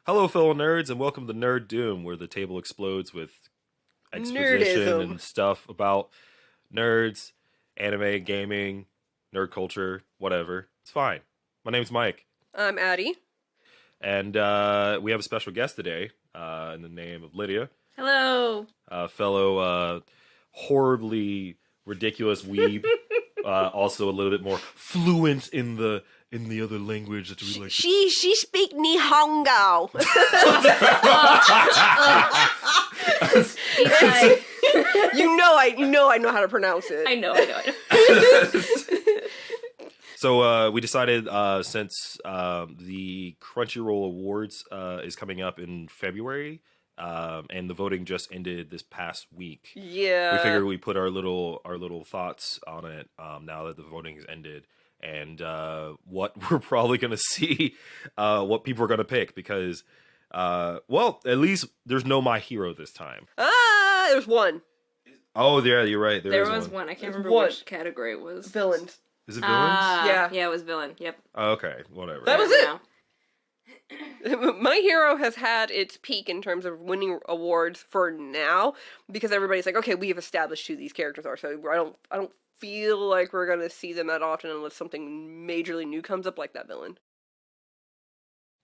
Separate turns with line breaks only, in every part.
Hello, fellow nerds, and welcome to Nerd Doom, where the table explodes with exposition
Nerdism.
and stuff about nerds, anime, gaming, nerd culture, whatever. It's fine. My name's Mike,
I'm Addie.
and we have a special guest today in the name of Lydia,
Hello.
fellow horribly ridiculous weeb, also a little bit more fluent in the other language that we like.
She speak Nihongo. I know how to pronounce it.
I know.
So we decided since the Crunchyroll Awards is coming up in February, and the voting just ended this past week.
Yeah.
We figured we put our little thoughts on it now that the voting has ended, and what we're probably gonna see, what people are gonna pick because, well, at least there's no My Hero this time.
There's one.
Oh, yeah, you're right.
There was one. I can't remember which category it was.
Villains.
Is it villains?
Yeah, it was villain. Yep.
Oh, okay, whatever.
That was
Now.
it. My Hero has had its peak in terms of winning awards for now because everybody's like, okay, we have established who these characters are, so I don't feel like we're gonna see them that often unless something majorly new comes up like that villain.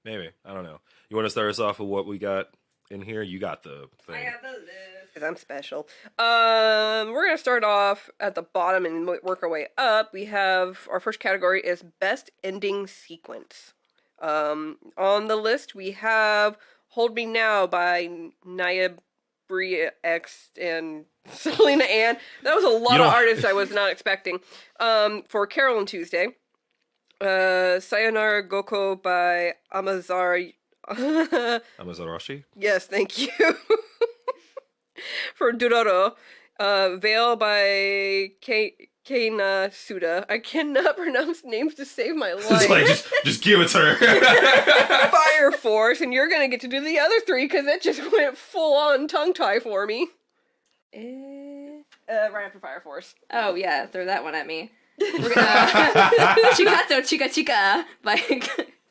Maybe. I don't know. You want to start us off with what we got in here? You got the thing.
I got the list because I'm special. We're gonna start off at the bottom and work our way up. We have our first category is best ending sequence. On the list we have "Hold Me Now" by Naya Bria X and Selena Ann. That was a lot of artists I was not expecting. For Carol and Tuesday, Sayonara Goko by
Amazarashi?
Yes, thank you. For Dororo, Veil by Keina Suda. I cannot pronounce names to save my life.
It's like, just give it to her.
Fire Force, and you're gonna get to do the other three because it just went full on tongue tie for me. Right after Fire Force.
Oh yeah, throw that one at me. We're gonna Chikato Chika Chika by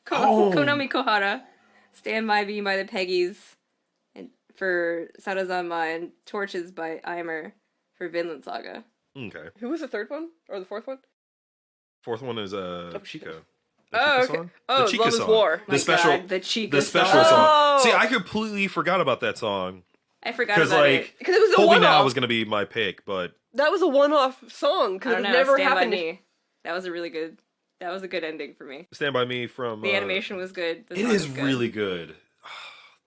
Konami Kohara. Stand By Me by the Peggies. And for Sarazanma, and Torches by Eimer for Vinland Saga.
Okay.
Who was the third one? Or the fourth one?
Fourth one is Chica.
Oh,
Chica
okay.
song?
Oh,
the Chica
Love is
song.
War.
My
special
God, the Chica
the special
song.
song.
Oh!
See, I completely forgot about that song.
I forgot about it.
Because it was a
Hold Me Now
one-off.
was going to be my pick, but
That was a one-off song
I
because
don't
it
know.
never
Stand
happened.
By Me. That was a really good. That was a good ending for me.
Stand By Me from...
The animation was good. The
it
song
is
was good.
really good.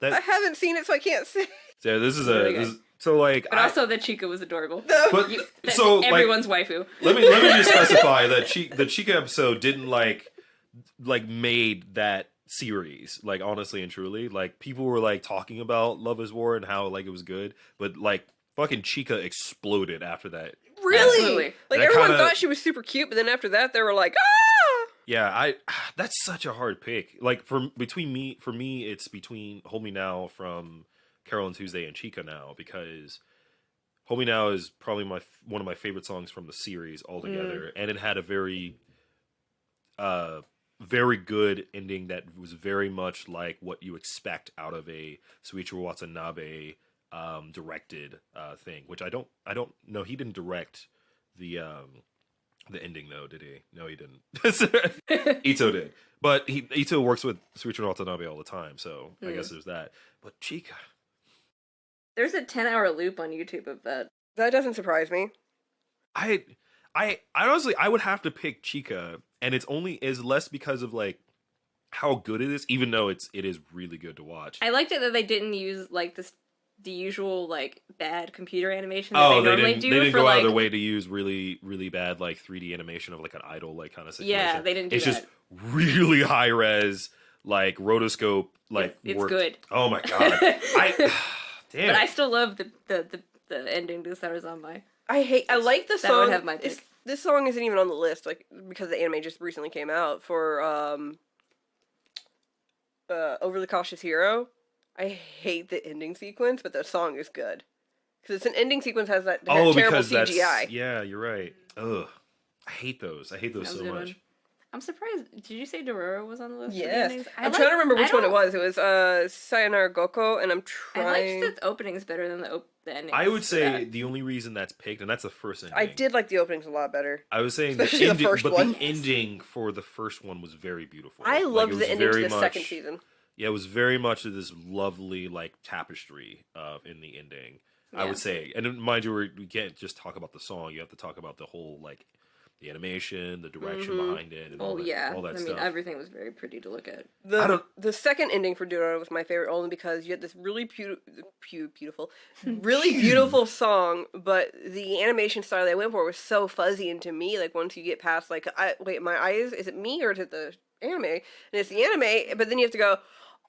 I haven't seen it, so I can't say.
Yeah, this is
really good.
so like...
But also the Chica was adorable.
But, so, like,
everyone's waifu.
let me just specify that the Chica episode didn't like made that series, like, honestly and truly. Like, people were like talking about Love is War and how like it was good, but like fucking Chica exploded after that.
Really?
Absolutely.
Like,
That
everyone
kinda-
thought she was super cute, but then after that, they were like, ah!
Yeah, that's such a hard pick. Like, for me it's between Hold Me Now from Carol and Tuesday and Chica now, because Hold Me Now is probably one of my favorite songs from the series altogether, and it had a very very good ending that was very much like what you expect out of a Suichiro Watanabe directed thing, which I don't know. He didn't direct the ending, though, did he? No, he didn't. Ito did, but Ito works with Suichiro Watanabe all the time, so I guess there's that. But Chica,
There's a 10-hour loop on YouTube of that.
That doesn't surprise me.
I honestly, I would have to pick Chica, and it's less because of like how good it is, even though it is really good to watch.
I liked it that they didn't use like the usual like bad computer animation that they normally do.
They didn't
for,
go out of
like,
their way to use really, really bad like 3D animation of like an idol like kind of situation.
Yeah, they didn't do
It's
that.
just really high res, like rotoscope, like
it's
work.
good.
Oh my god, damn.
But I still love the ending to Sarazanmai.
I like the
That
song.
would have my pick.
This song isn't even on the list, like, because the anime just recently came out for Overly Cautious Hero. I hate the ending sequence, but the song is good. Because it's an ending sequence has that terrible
because
CGI.
yeah, you're right. Ugh, I hate those. I hate those
That was
so
a good
much.
one. I'm surprised. Did you say Dororo was on the list?
Yes.
For the
I'm trying to remember which one it was. It was Sayonara Goko, and I'm
I
trying...
liked the openings better than the endings.
I would say the only reason that's picked, and that's the first ending.
I did like the openings a lot better.
I was saying
Especially the first one.
the ending for the first one was very beautiful.
I loved
it was
the ending to
very
the second season.
Yeah, it was very much of this lovely like tapestry in the ending. I would say, and mind you, we can't just talk about the song. You have to talk about the whole like the animation, the direction behind it, and all that stuff.
I mean, everything was very pretty to look at.
The second ending for Dororo was my favorite only because you had this really beautiful, really beautiful song, but the animation style they went for was so fuzzy, and to me, like once you get past like, my eyes, is it me or is it the anime? And it's the anime, but then you have to go,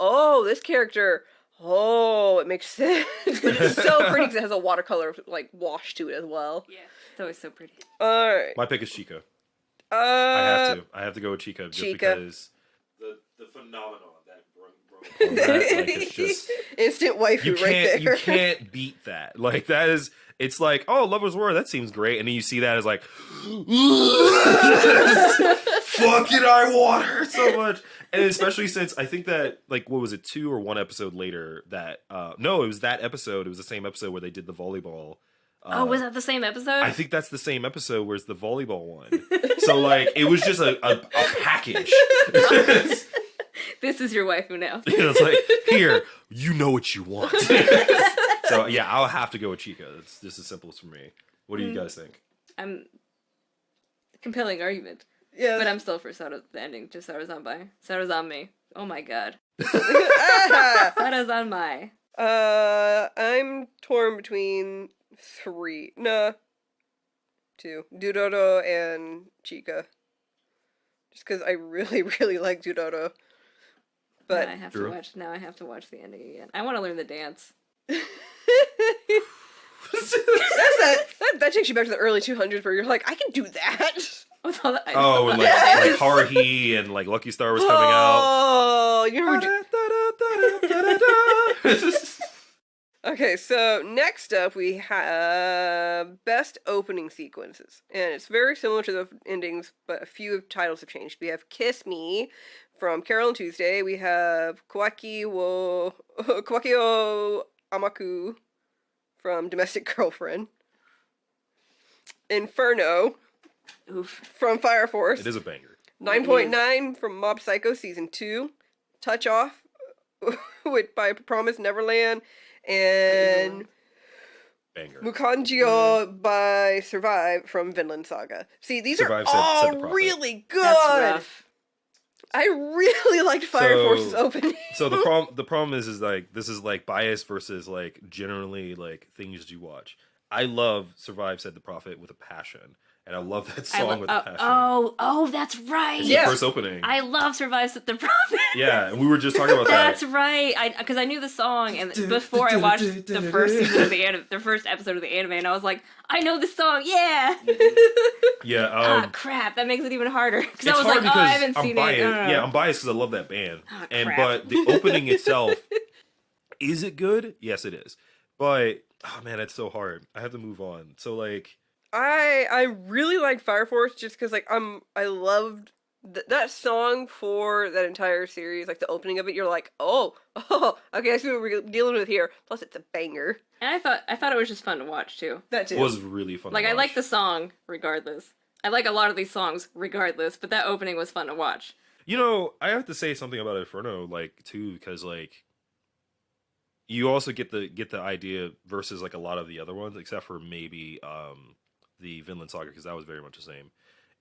oh, this character. Oh, it makes sense. But it's so pretty because it has a watercolor like wash to it as well.
Yeah, it's always so pretty.
All right.
My pick is Chica. I have to go with Chica just because the phenomenon that broke that, like, it's just
instant waifu right there.
You can't beat that. Like that is. It's like, oh, Lover's War, that seems great. And then you see that as like, fucking I want her so much. And especially since I think that, like, what was it, 2 or 1 episode later that, no, it was that episode. It was the same episode where they did the volleyball.
Was that the same episode?
I think that's the same episode where it's the volleyball one. So, like, it was just a package.
This is your waifu now.
It's like, here, you know what you want. So, yeah, I'll have to go with Chica. It's just as simple as for me. What do you guys think?
I'm compelling argument.
Yeah.
But I'm still for the ending. Just Sarazanbai. Sarazanme. Oh my god. Sarazanmai.
I'm torn between 2. Duroro and Chica. Just because I really, really like Duroro. But
now I have to watch the ending again. I want to learn the dance.
that takes you back to the early 200s where you're like, I can do that.
And like
Haruhi and like Lucky Star was coming out.
Oh, you remember? Okay, so next up we have best opening sequences, and it's very similar to the endings, but a few titles have changed. We have "Kiss Me" from Carol and Tuesday. We have Kawaki wo Amaku from Domestic Girlfriend. Inferno.
Oof.
From Fire Force.
It is a banger.
9.9 from Mob Psycho Season 2. Touch Off by Promise Neverland. And
banger.
Mukanjio by Survive from Vinland Saga. See, these
Survive
are all
said
really good.
That's rough.
I really liked Fire Force's opening.
So the problem is like this is like bias versus like generally like things you watch. I love Survive Said the Prophet with a passion. And I love that song with a passion.
Oh, that's right.
It's the first opening.
I love Survive Said the Prophet.
Yeah, and we were just talking about that.
That's right. Because I knew the song, and before I watched the first season of the first episode of the anime, and I was like, I know this song. Yeah.
Yeah.
Crap. That makes it even harder. Because I
It's
was
hard
like,
because
I haven't seen
biased.
it.
Yeah, I'm biased because I love that band.
Crap.
But the opening itself, is it good? Yes, it is. But oh man, it's so hard. I have to move on. So like.
I really liked Fire Force just because like I loved that song for that entire series, like the opening of it. You're like, oh, okay, I see what we're dealing with here. Plus, it's a banger.
And I thought it was just fun to watch too.
That too.
It was really fun.
Like
to watch.
I like the song regardless. I like a lot of these songs regardless, but that opening was fun to watch.
You know, I have to say something about Inferno, like too, because like you also get the idea versus like a lot of the other ones, except for maybe the Vinland Saga, because that was very much the same,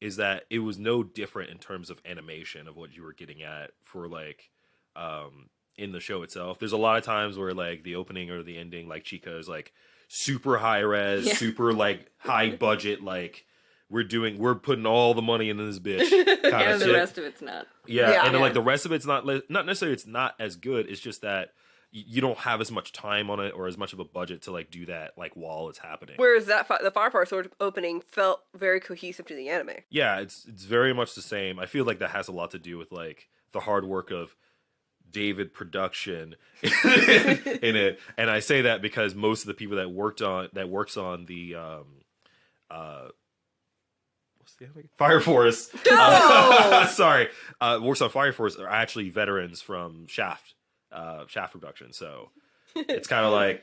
is that it was no different in terms of animation of what you were getting at for like in the show itself. There's a lot of times where like the opening or the ending, like Chica, is like super high res, super like high budget, like we're putting all the money into this bitch kind
And
of
the
shit.
rest of it's not.
Yeah, and then like the rest of it's not necessarily it's not as good. It's just that you don't have as much time on it or as much of a budget to like do that like while it's happening.
Whereas the Fire Force opening felt very cohesive to the anime.
Yeah, it's very much the same. I feel like that has a lot to do with like the hard work of David production in it, and I say that because most of the people that works on the what's the anime? Fire Force.
No!
Sorry. Works on Fire Force are actually veterans from Shaft production. So it's kind of like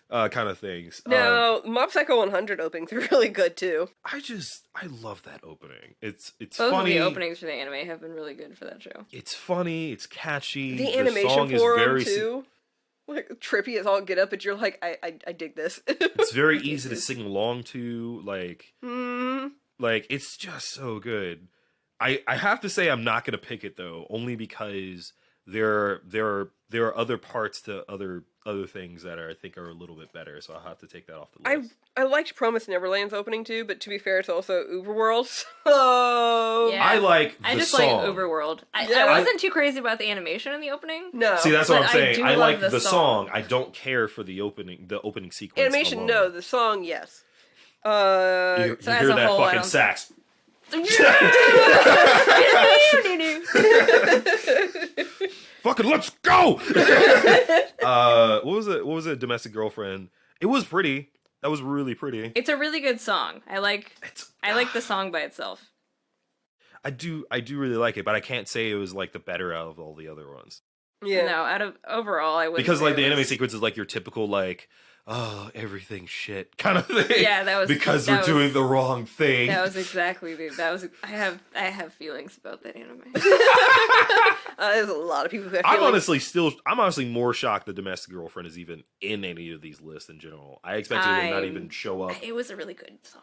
kind of things.
No, Mob Psycho 100 openings are really good too.
I love that opening. It's
Both
funny.
of the openings for the anime have been really good for that show.
It's funny. It's catchy.
The animation
song is
for
very
them too. Like trippy as all get up, but you're like, I dig this.
It's very easy to sing along to. Like,
Mm.
like it's just so good. I have to say I'm not gonna pick it though, only because there are other parts to other things that I think are a little bit better. So I'll have to take that off the list.
I liked Promise Neverland's opening too, but to be fair, it's also Uberworld. So
Yeah.
I like the
I just
song.
like Overworld. I
Yeah.
wasn't too crazy about the animation in the opening.
no
See, that's what
But
I'm
I
saying.
do
I
love
like
the
the
song.
song. I don't care for the opening sequence.
animation.
alone.
No, the song yes.
You
So as
hear
a
that
whole, I
fucking
don't-
sax. Fucking let's go. What was it? What was it? Domestic Girlfriend. It was pretty. That was really pretty.
It's a really good song. I like the song by itself.
I do really like it, but I can't say it was like the better out of all the other ones.
Yeah.
No, out of overall, I would
Because like the anime sequence is like your typical like, oh, everything's shit kind of thing.
Yeah, that was
because
that
we're
was-
doing the wrong thing.
That was exactly I have feelings about that anime.
There's a lot of people who
I'm honestly more shocked that Domestic Girlfriend is even in any of these lists in general. I expected it to not even show up.
It was a really good song.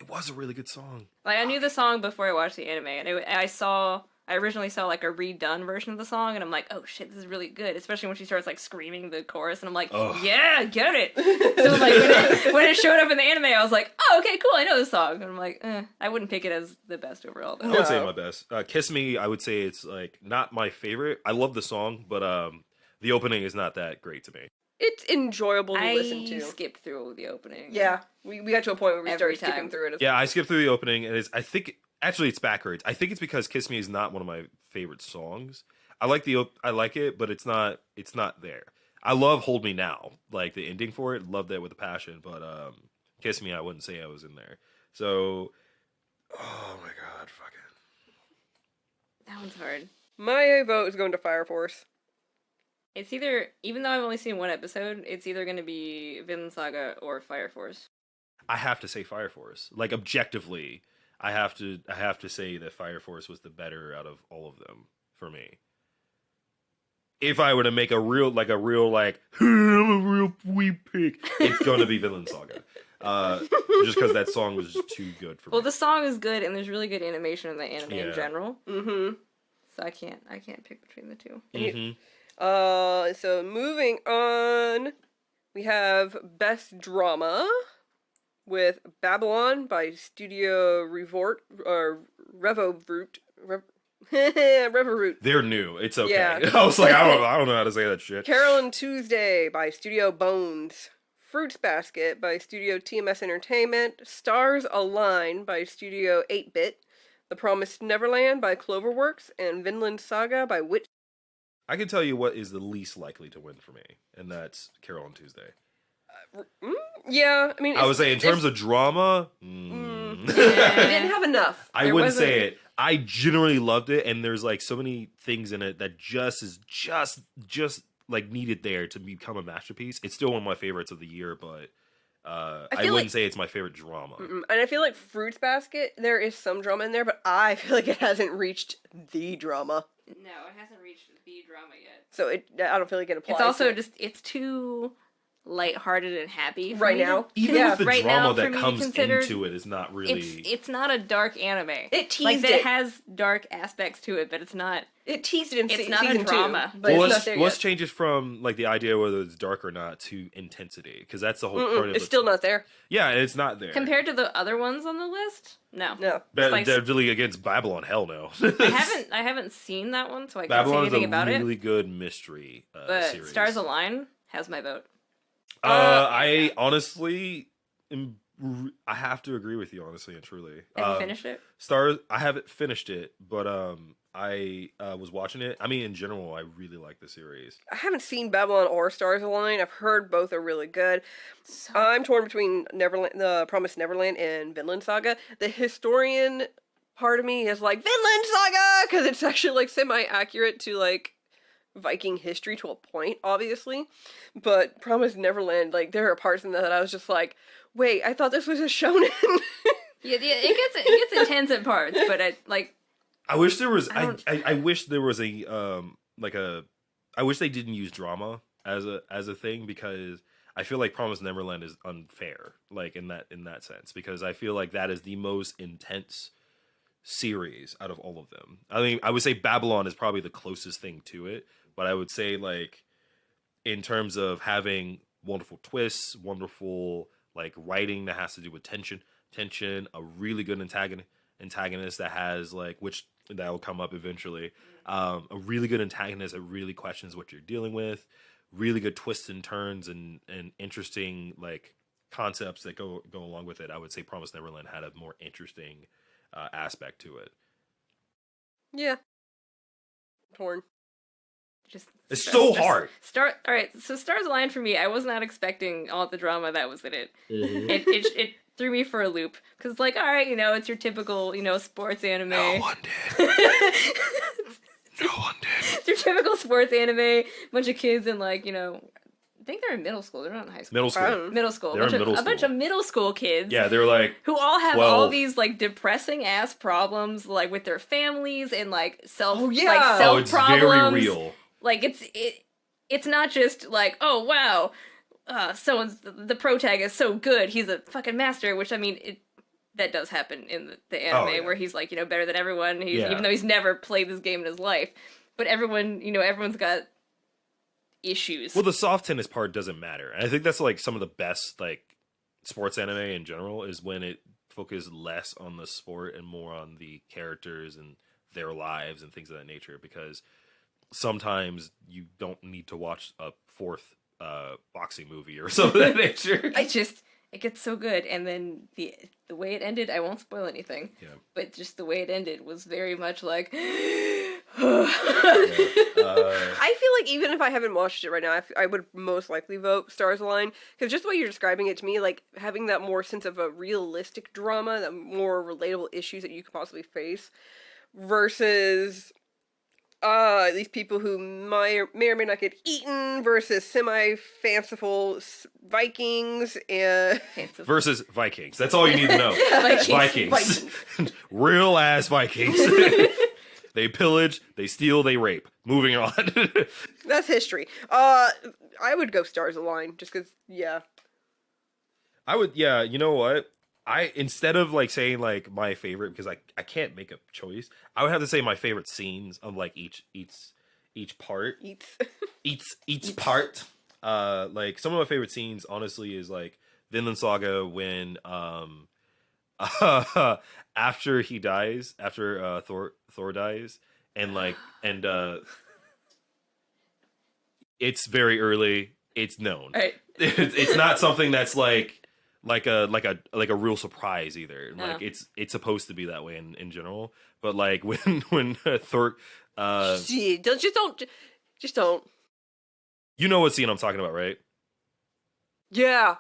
It was a really good song.
Like I knew the song before I watched the anime, and I originally saw like a redone version of the song, and I'm like, oh shit, this is really good. Especially when she starts like screaming the chorus, and I'm like,
Ugh.
yeah, get it. So like when it showed up in the anime, I was like, oh okay, cool, I know this song. And I'm like, I wouldn't pick it as the best overall. Though.
I would say my best. Kiss Me, I would say it's like not my favorite. I love the song, but the opening is not that great to me.
It's enjoyable to
I
listen to.
skipped through the opening.
Yeah, we got to a point where we
Every
started skipping
time.
through it.
Yeah, I skipped through the opening, and I think actually it's backwards. I think it's because Kiss Me is not one of my favorite songs. I like it, but it's not there. I love Hold Me Now, like the ending for it. Love that with a passion, but Kiss Me, I wouldn't say I was in there. So, oh my god, fucking.
That one's hard.
My vote is going to Fire Force.
It's either, even though I've only seen one episode, it's either going to be Vinland Saga or Fire Force.
I have to say Fire Force. Like objectively, I have to say that Fire Force was the better out of all of them for me. If I were to make a real I'm a real weep pick, it's going to be Vinland Saga. Just because that song was just too good for me.
Well, the song is good, and there's really good animation in the anime in general.
Mm-hmm.
So I can't pick between the two.
Mm-hmm.
So moving on, we have Best Drama with Babylon by Studio Revolt or Revovoot. Revovoot.
They're new. It's okay.
Yeah.
I was like, I don't know how to say that shit.
Carol and Tuesday by Studio Bones. Fruits Basket by Studio TMS Entertainment. Stars Align by Studio 8-Bit. The Promised Neverland by Cloverworks. And Vinland Saga by Wit.
I can tell you what is the least likely to win for me, and that's Carol and Tuesday.
Yeah, I mean...
I would say in terms of drama,
It didn't have enough.
I wouldn't say it. I generally loved it, and there's like so many things in it that just like needed there to become a masterpiece. It's still one of my favorites of the year, but I wouldn't say it's my favorite drama.
And I feel like Fruits Basket, there is some drama in there, but I feel like it hasn't reached the drama.
No, it hasn't reached the drama yet.
So I don't feel like it applies.
It's also
to it.
it's too lighthearted and happy for
Right
me
now?
Even
Yeah,
with the
right
drama
now, for
that
me to
comes
consider,
into it is not really.
It's not a dark anime.
It teased
like
it.
it has dark aspects to it, but it's not.
It teased it in
It's
se-
not a
season
drama.
2, but
well,
it's not there
let's
yet.
change it from like the idea whether it's dark or not to intensity, because that's the whole point of
It's
it.
still not there.
Yeah, it's not there.
Compared to the other ones on the list, no.
No.
like-
Definitely against Babylon, hell no.
I haven't seen that one, so I can't say
Babylon is
anything
a
about
really
it.
good mystery
But
series.
Stars Align has my vote.
I honestly, I have to agree with you honestly and truly.
Have you finished it?
Stars, I haven't finished it, but I was watching it. I mean, in general, I really like the series.
I haven't seen Babylon or Stars Align. I've heard both are really good. I'm torn between Neverland, the Promised Neverland, and Vinland Saga. The historian part of me is like Vinland Saga because it's actually like semi-accurate to like Viking history to a point, obviously. But Promised Neverland, like there are parts in that I was just like, wait, I thought this was a shonen.
Yeah, it gets intense at parts, but
I wish there was.
I don't-
I wish there was a like a. I wish they didn't use drama as a thing because I feel like Promised Neverland is unfair, like in that sense, because I feel like that is the most intense series out of all of them. I mean, I would say Babylon is probably the closest thing to it, but I would say like in terms of having wonderful twists, wonderful like writing that has to do with tension, a really good antagonist that has like which that will come up eventually. A really good antagonist that really questions what you're dealing with. Really good twists and turns and interesting like concepts that go along with it. I would say Promised Neverland had a more interesting aspect to it.
Yeah. Torn.
just
It's so hard.
All right, so Stars Align for me, I was not expecting all the drama that was in it.
Mm-hmm.
It threw me for a loop because like, all right, it's your typical sports anime.
No one did. No one did.
It's your typical sports anime. Bunch of kids in like I think they're in middle school. They're not in high school.
Middle school.
Middle school.
They're in middle
A bunch
school.
of middle school kids.
Yeah, they're like
Who all have
12.
all these like depressing ass problems, like with their families and like self,
Oh, yeah.
like self
it's
problems.
very real.
Like it's not just like, oh wow, someone's the protagonist is so good, he's a fucking master. Which I mean, that does happen in the anime
yeah.
where he's like better than everyone. He's
Yeah.
even though he's never played this game in his life, but everyone everyone's got issues.
Well, the soft tennis part doesn't matter. And I think that's like some of the best like sports anime in general is when it focuses less on the sport and more on the characters and their lives and things of that nature. Because sometimes you don't need to watch a fourth boxing movie or something of that nature.
It gets so good, and then the way it ended, I won't spoil anything.
Yeah.
But just the way it ended was very much like.
I feel like even if I haven't watched it right now, I would most likely vote Stars Align because just the way you're describing it to me, like having that more sense of a realistic drama, that more relatable issues that you could possibly face, versus these people who may or may not get eaten versus semi-fanciful Vikings and
Versus Vikings. That's all you need to know. Vikings. Real ass Vikings. They pillage, they steal, they rape. Moving on.
that's history. I would go Stars Align just because, yeah.
I would, yeah, you know what? Instead of like saying like my favorite, because I can't make a choice, I would have to say my favorite scenes of like each part. Each part. Like some of my favorite scenes, honestly, is like Vinland Saga when after he dies, after Thor dies, and it's very early. It's known.
Right.
It's not something that's like a real surprise either.
No.
Like it's supposed to be that way in general. But like when Thor,
Gee, just don't.
you know what scene I'm talking about, right?
Yeah.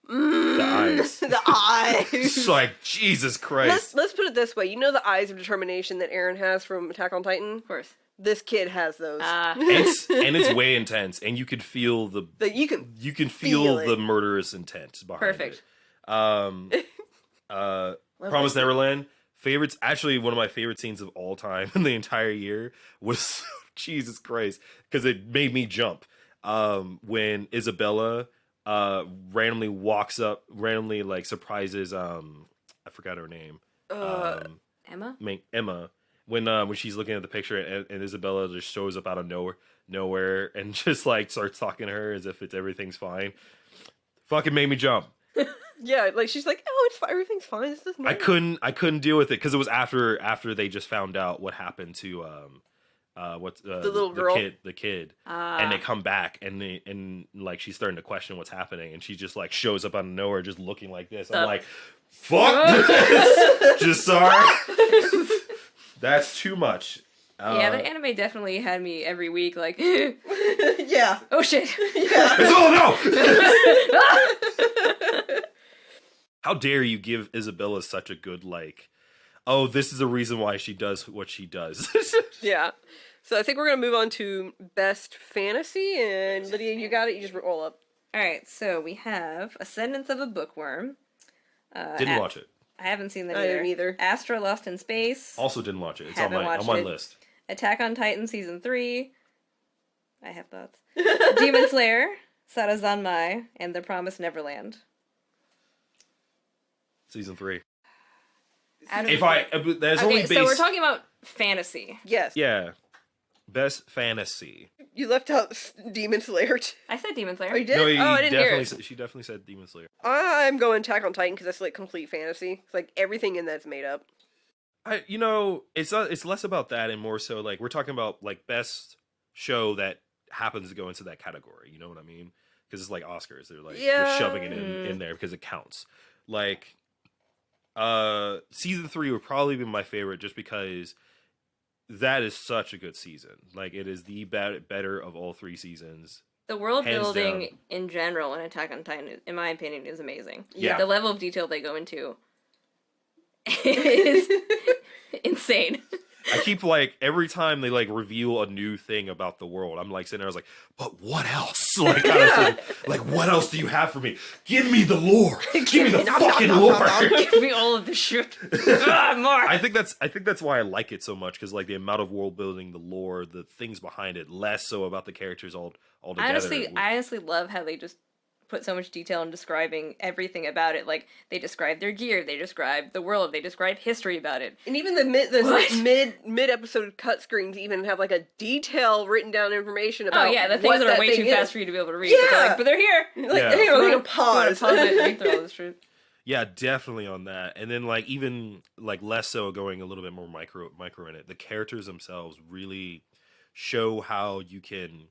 The eyes.
The eyes.
It's like Jesus Christ.
Let's put it this way. You know the eyes of determination that Eren has from Attack on Titan?
Of course.
This kid has those.
It's way intense, and you could feel
you can
feel
feel
the
it.
murderous intent behind
Perfect.
it. Promised Neverland. Favorites. Actually, one of my favorite scenes of all time in the entire year was Jesus Christ, because it made me jump. When Isabella randomly walks up, randomly like surprises I forgot her name.
Emma?
Emma. When she's looking at the picture and Isabella just shows up out of nowhere and just like starts talking to her as if everything's fine. Fucking made me jump.
Yeah, like she's like, oh, it's fine, everything's fine. This doesn't matter.
I couldn't deal with it because it was after they just found out what happened to the
little girl,
the kid, and they come back and like she's starting to question what's happening, and she just like shows up out of nowhere, just looking like this. I'm like, fuck, just sorry. That's too much.
Yeah, the anime definitely had me every week, like,
Yeah.
oh shit.
Yeah.
Oh no! How dare you give Isabella such a good, like, oh, this is the reason why she does what she does.
Yeah. So I think we're going to move on to best fantasy. And Lydia, you got it. You just roll up.
Alright, so we have Ascendance of a Bookworm.
Didn't watch it.
I haven't seen that
I didn't either.
Astra Lost in Space.
Also didn't watch it. It's on
Haven't
my
watched
on my
it.
list.
Attack on Titan Season 3. I have thoughts. Demon Slayer, Sarazanmai, and The Promised Neverland.
Season 3.
Out of-
If I there's only
okay,
base.
so we're talking about fantasy.
Yes.
Yeah. Best fantasy.
You left out Demon Slayer.
I said Demon Slayer.
Oh, you did?
No,
Oh, I didn't hear
definitely
it.
she definitely said Demon Slayer.
I'm going Attack on Titan because that's like complete fantasy. It's like everything in that's made up.
It's less about that and more so like we're talking about like best show that happens to go into that category. You know what I mean? Because it's like Oscars. They're like just shoving it in there because it counts. Like, season 3 would probably be my favorite just because that is such a good season. Like it is the better of all 3 seasons.
The world
Hands
building
down.
in general in Attack on Titan, in my opinion, is amazing.
Yeah.
The level of detail they go into is insane.
I keep like every time they like reveal a new thing about the world, I'm like sitting there, I was like, but what else? Like, like what else do you have for me? Give me the lore. Give me the fucking lore.
Give me all of the shit. More.
I think that's why I like it so much because like the amount of world building, the lore, the things behind it, less so about the characters all together.
I honestly love how they just put so much detail in describing everything about it. Like they describe their gear, they describe the world, they describe history about it.
And even the mid episode cut screens even have like a detail written down information about.
Oh yeah, the things that are way too fast for you to be able to read.
Yeah.
But they're here.
Like,
Yeah.
hang on,
You wanna
pause.
pause it and read through all this shit.
Yeah, definitely on that. And then like even like less so going a little bit more micro in it. The characters themselves really show how you can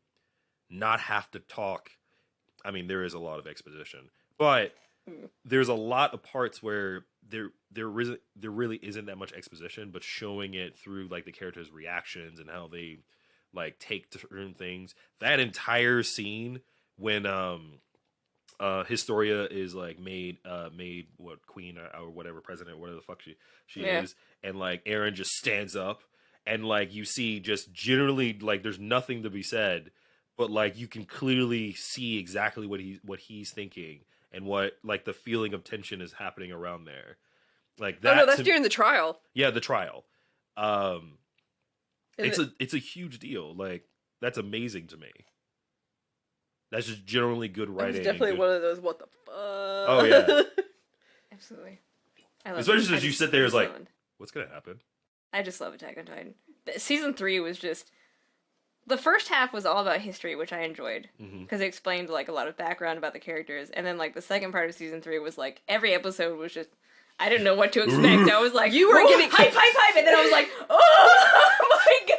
not have to talk. I mean, there is a lot of exposition, but there's a lot of parts where there really isn't that much exposition, but showing it through like the characters' reactions and how they like take certain things. That entire scene when Historia is like made what queen or whatever president, whatever the fuck she is, and like Aaron just stands up and like you see just generally like there's nothing to be said. But like you can clearly see exactly what he's thinking and what like the feeling of tension is happening around there, like that.
Oh no, that's during the trial.
Yeah, the trial. It's a huge deal. Like that's amazing to me. That's just generally good writing.
It's definitely one of those what the fuck.
Oh yeah,
Absolutely.
especially as you sit there, is like, what's gonna happen?
I just love Attack on Titan. Season 3 was just... The first half was all about history, which I enjoyed. Because it explained, like, a lot of background about the characters. And then, like, the second part of Season 3 was, like, every episode was just... I didn't know what to expect. I was like,
You were getting...
hype! And then I was like, oh my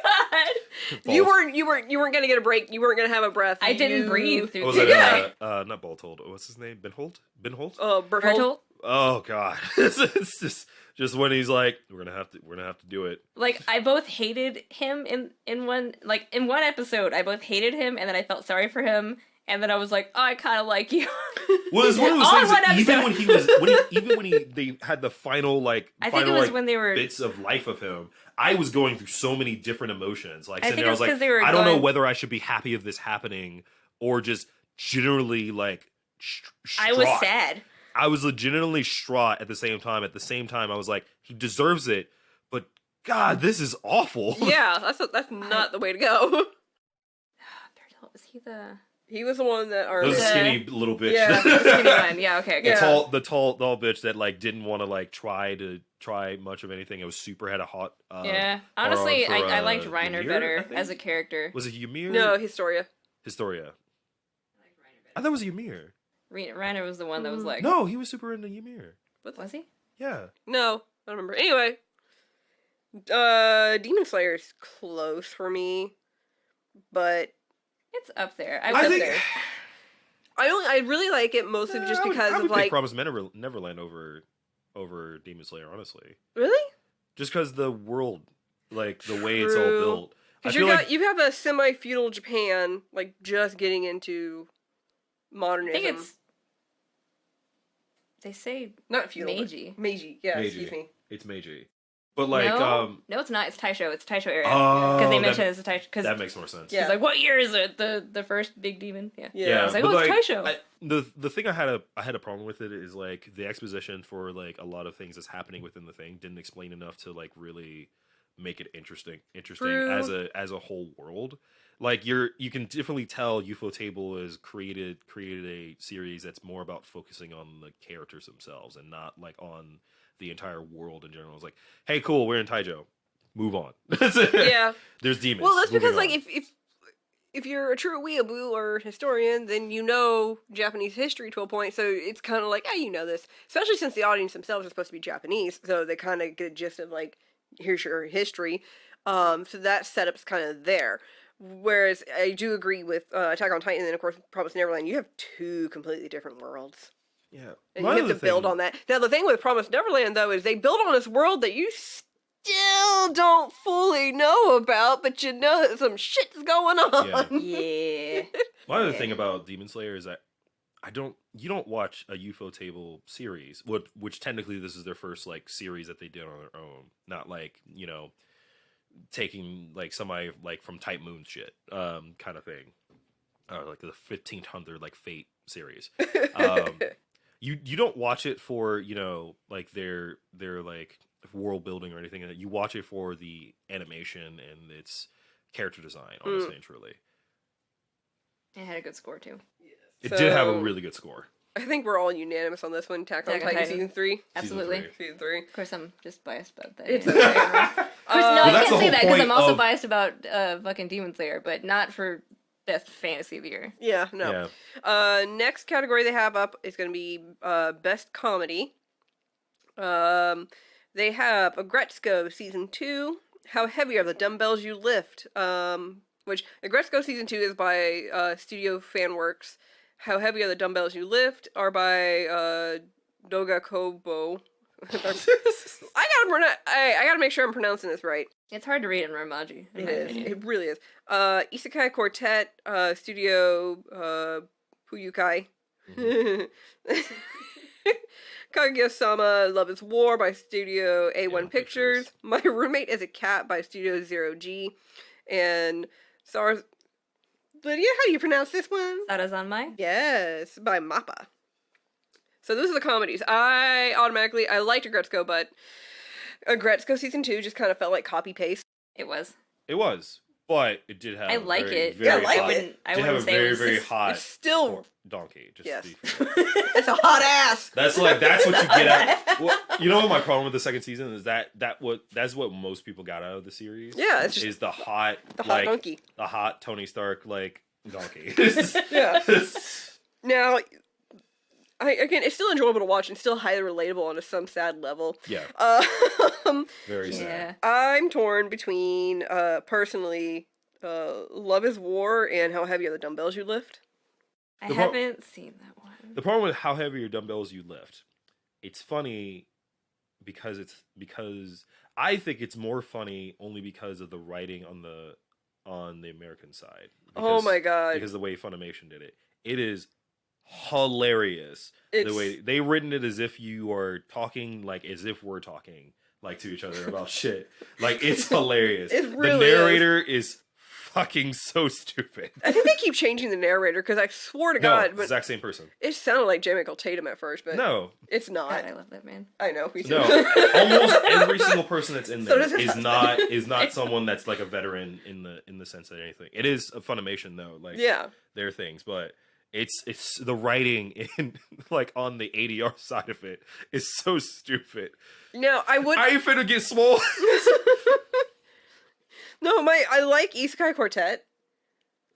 god!
You weren't gonna get a break. You weren't gonna have a breath.
I didn't breathe through
What was
the
it? Not Bolthold. What's his name? Benholt?
Bertolt.
Bertolt?
Oh god, it's just when he's like, we're gonna have to do it.
Like, I both hated him in one episode. I both hated him, and then I felt sorry for him, and then I was like, oh, I kind of like you.
Well, it's one of those
All in
things
one
that
episode.
even when they had the final
I think it was when they were...
bits of life of him, I was going through so many different emotions. Like,
I
sitting
think
there, I
it's
was like,
'cause they were
I don't know
going-
whether I should be happy of this happening or just generally like.
I was sad.
I was legitimately distraught at the same time. At the same time, I was like, he deserves it, but God, this is awful.
Yeah, that's not the way to go.
Bertolt, is he the...
He was the one that...
That was a skinny little bitch.
Yeah.
skinny one? Yeah, okay.
Yeah.
The tall bitch that like didn't want to like try much of anything. It was super had a hot.
Yeah. Honestly,
for,
I liked Reiner
Ymir, I
better
think?
as a character.
Was it Ymir?
No, Historia.
Historia. I thought it was Ymir.
Reiner was the one that was like...
No, he was super into Ymir.
Was he?
Yeah.
No, I don't remember. Anyway, Demon Slayer's close for me, but
It's up there.
I think.
I really like it mostly just because
I would
of
pick
like
Promised Neverland over Demon Slayer, honestly.
really.
Just because the world like the way it's all
True.
built. I
Because
feel like
you have a semi-feudal Japan, like, just getting into
I
modernism.
think it's. They say
Not feudal.
Meiji.
Meiji, yeah,
Meiji.
excuse me.
It's Meiji, but like
no, it's not. It's Taisho. It's Taisho era.
oh,
Because they mentioned it's a Taisho. Because
that makes more sense.
Yeah.
it's like, what year is it? The first big demon. Yeah.
Yeah.
I was like,
but
oh, it's Taisho.
the thing I had a problem with it is like the exposition for like a lot of things that's happening within the thing didn't explain enough to like really make it interesting
True.
as a whole world. Like you can definitely tell UFO Table has created a series that's more about focusing on the characters themselves and not like on the entire world in general. It's like, hey, cool, we're in Taijo, move on.
Yeah.
There's demons.
Well, that's because,
moving
like,
on.
if you're a true weeaboo or historian, then you know Japanese history to a point, so it's kind of like, you know this. Especially since the audience themselves are supposed to be Japanese, so they kind of get a gist of, like, here's your history. So that setup's kind of there. Whereas I do agree with Attack on Titan, and then, of course, Promised Neverland, you have two completely different worlds.
Yeah,
And you have to build on that. Now, the thing with Promised Neverland, though, is they build on this world that you still don't fully know about, but you know that some shit's going on.
Yeah.
My other thing about Demon Slayer is that you don't watch a UFO Table series, which technically this is their first like series that they did on their own, not like taking like somebody like from Type Moon shit, kind of thing, like the 1500 like Fate series. You don't watch it for like their like world building or anything. You watch it for the animation and its character design, honestly and truly.
It had a good score too.
It did have a really good score.
I think we're all unanimous on this one. Attack on Titan Season 3.
Absolutely.
Season 3.
Of course, I'm just biased about that.
It's
Of
okay.
course, no,
Well,
I
that's
can't
the
say
whole
that because I'm
point
also
of-
biased about fucking Demon Slayer, but not for best fantasy of the year.
Yeah, no. Next category they have up is going to be Best Comedy. They have Agretzko Season 2, How Heavy Are the Dumbbells You Lift, which Agretzko Season 2 is by Studio Fanworks. How Heavy Are the Dumbbells You Lift are by Doga Kobo. I gotta make sure I'm pronouncing this right.
It's hard to read in Romaji.
It is. It really is. Isekai Quartet, Studio Puyukai. Kaguya-sama, Love is War by Studio A1 Pictures. My Roommate is a Cat by Studio Zero G. And Lydia, how do you pronounce this one?
Sarazanmai?
Yes, by Mappa. So those are the comedies. I liked Agretzko, but Agretzko Season 2 just kind of felt like copy-paste.
It was.
It was, but it did have.
I like it.
Yeah, I like
I
it.
wouldn't
Did have a
say
very
it was
very hot
It's still...
donkey. Just
Yes.
to be fair.
It's a hot ass!
That's what you get out. Well, you know what my problem with the second season is that's what most people got out of the series.
Yeah, it's just
is the hot
donkey.
the hot Tony Stark like donkey.
Yeah. Now, again, it's still enjoyable to watch and still highly relatable on some sad level.
Yeah. Very sad.
I'm torn between, personally, Love is War and How Heavy Are the Dumbbells You Lift.
I haven't seen that one.
The problem with How Heavy Are Dumbbells You Lift, it's funny because I think it's more funny only because of the writing on the American side.
Oh my god.
Because the way Funimation did it. It is hilarious. The way they've written it as if you are talking like as if we're talking like to each other about shit. Like it's hilarious.
It really
the narrator is fucking so stupid.
I think they keep changing the narrator because I swore to God, but
exact same person.
it sounded like J. Michael Tatum at first, but
No,
it's not.
God, I love that man.
I know. Me too.
no. Almost every single person that's in
So
there
does
is
it-
not someone that's like a veteran in the sense that anything. It is a Funimation though, like
Yeah.
their things, but it's the writing in like on the ADR side of it is so stupid.
No, I would.
Are you finna get swole?
No, I like Isekai Quartet.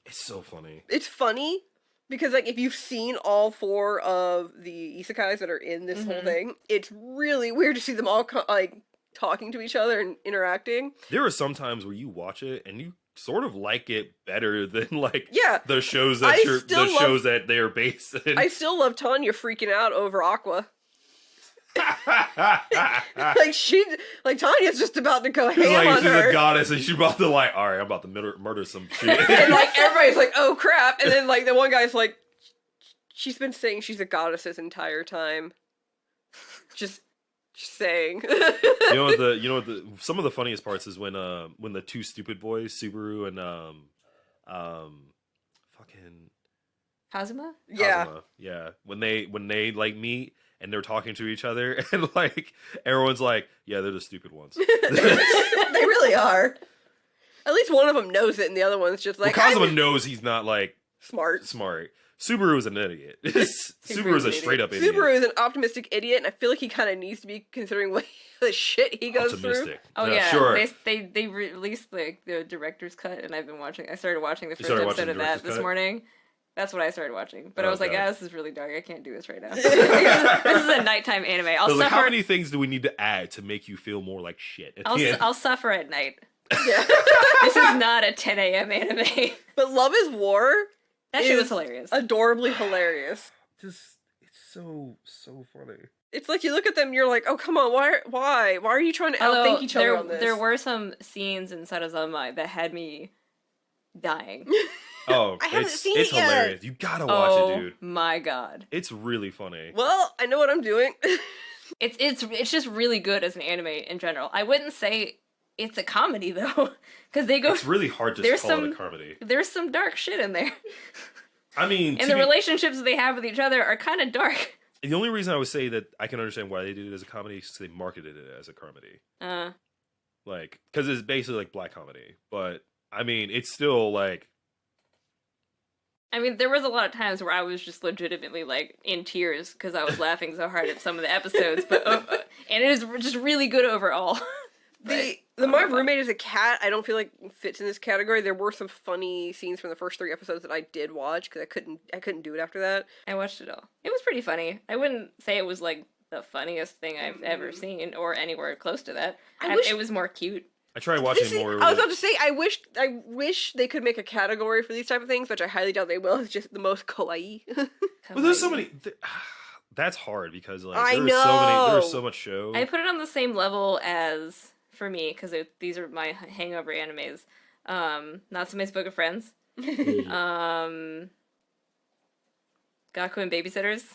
It's so funny.
It's funny because, like, if you've seen all four of the isekais that are in this whole thing, it's really weird to see them all like talking to each other and interacting.
There are some times where you watch it and you sort of like it better than like
Yeah,
the shows
I
that
still love-
shows that they're based in.
I still love Tanya freaking out over Aqua. Like Tanya's just about to go ham
like
on
she's
her.
a goddess, and she's about to like, all right, I'm about to murder some shit.
And like everybody's like, oh crap. And then like the one guy's like, she's been saying she's a goddess this entire time. Just saying.
You know what some of the funniest parts is when the two stupid boys, Subaru and fucking
Kazuma?
Yeah.
Kazuma, yeah, when they like meet and they're talking to each other and like everyone's like, yeah, they're the stupid ones.
They really are. At least one of them knows it and the other one's just like,
well, Kazuma knows he's not like
smart.
Subaru is an idiot. Subaru is a straight up idiot.
Subaru is an optimistic idiot, and I feel like he kind of needs to be, considering what the shit he goes through.
Oh yeah,
sure.
They released like the director's cut, and I started watching the first
started
episode
watching
of
the
that
director's
this
cut?
morning. That's what I started watching, but I was like,
God.
this is really dark. I can't do this right now. This is a nighttime anime.
I was like, how many things do we need to add to make you feel more like shit at the end?
I'll suffer at night.
Yeah.
This is not a 10 a.m. anime.
But Love is War
That shit was hilarious.
Adorably hilarious.
It's so funny.
It's like you look at them and you're like, oh, come on, why are you trying to outthink each other on this?
There were some scenes in Sarazanmai that had me dying.
Oh,
I haven't seen
it's
it yet.
hilarious. You gotta watch it, dude.
Oh my god.
It's really funny.
Well, I know what I'm doing.
It's just really good as an anime in general. I wouldn't say it's a comedy though, because they go.
It's really hard to call it a comedy.
There's some dark shit in there.
I mean,
and the relationships they have with each other are kind of dark.
The only reason I would say that I can understand why they did it as a comedy is because they marketed it as a comedy. Like, because it's basically like black comedy, but I mean, it's still like.
I mean, there was a lot of times where I was just legitimately like in tears because I was laughing so hard at some of the episodes, but and it is just really good overall.
My roommate is a cat. I don't feel like fits in this category. There were some funny scenes from the first 3 episodes that I did watch because I couldn't do it after that.
I watched it all. It was pretty funny. I wouldn't say it was like the funniest thing I've ever seen or anywhere close to that. It was more cute.
I tried watching more.
I was about to say I wish they could make a category for these type of things, which I highly doubt they will. It's just the most kawaii.
Well, there's so many. That's hard because like
I
there's
know.
so many. There's so much show.
I put it on the same level as for me because these are my hangover animes. Natsume's Book of Friends, Gaku and Babysitters.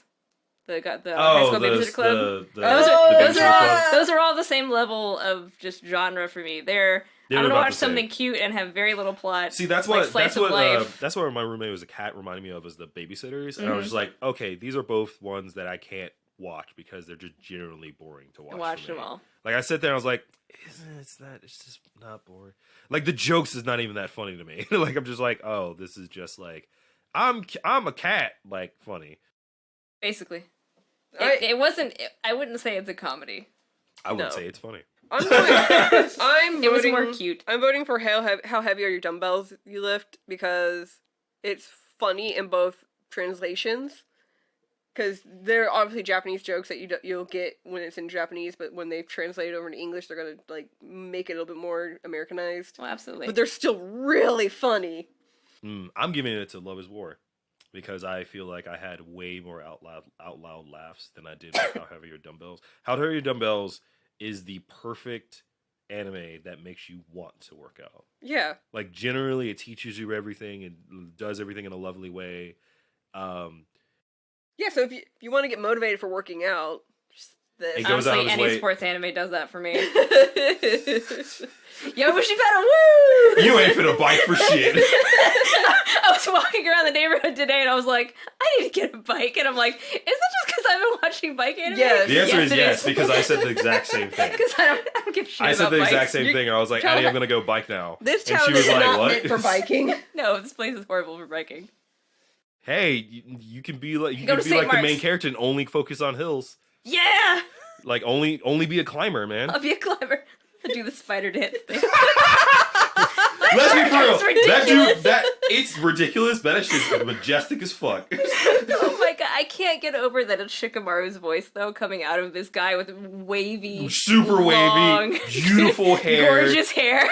The High School Babysitter Club. Those are all the same level of just genre for me. I'm gonna watch something cute and have very little plot.
See, that's what my roommate was a cat reminded me of as the Babysitters, and I was just like, okay, these are both ones that I can't watch because they're just generally boring to watch.
Watch them all.
Like I sit there, and I was like, it's just not boring. Like the jokes is not even that funny to me. Like I'm just like, oh, this is just like, I'm a cat, like funny.
Basically. It wasn't. I wouldn't say it's a comedy.
I wouldn't say it's funny.
It was more cute.
I'm voting for how heavy are your dumbbells you lift because it's funny in both translations. Because they're obviously Japanese jokes that you'll get when it's in Japanese, but when they translate it over into English, they're gonna like make it a little bit more Americanized.
Well, absolutely.
But they're still really funny.
I'm giving it to Love is War. Because I feel like I had way more out loud laughs than I did with How Heavy Your Dumbbells. How Heavy Your Dumbbells is the perfect anime that makes you want to work out.
Yeah.
Like generally, it teaches you everything and does everything in a lovely way.
Yeah. So if you want to get motivated for working out, just this.
It goes
Honestly,
out of his
any
way.
sports anime does that for me. Yo, but she better woo!
You ain't finna bike for shit.
I was walking around the neighborhood today and I was like, I need to get a bike. And I'm like, is it just because I've been watching bike anime?
Yes.
The answer is
it
yes, because I said the exact same thing.
Because I don't give a shit
I said
about
the
bikes.
exact same thing, and I was like, Addie, I'm gonna go bike now.
This
And
town
she was
is
like,
not
what?
meant for biking.
No, this place is horrible for biking.
Hey, you can be like
Go to St.
the
Mark's.
main character and only focus on hills.
Yeah!
Like only be a climber, man.
I'll be a climber. I'll do the spider dance thing.
Let's be for real.
It's ridiculous.
It's ridiculous, but that shit's majestic as fuck.
Oh my god, I can't get over that it's Shikamaru's voice, though, coming out of this guy with wavy,
Super
long,
wavy, beautiful hair.
gorgeous hair.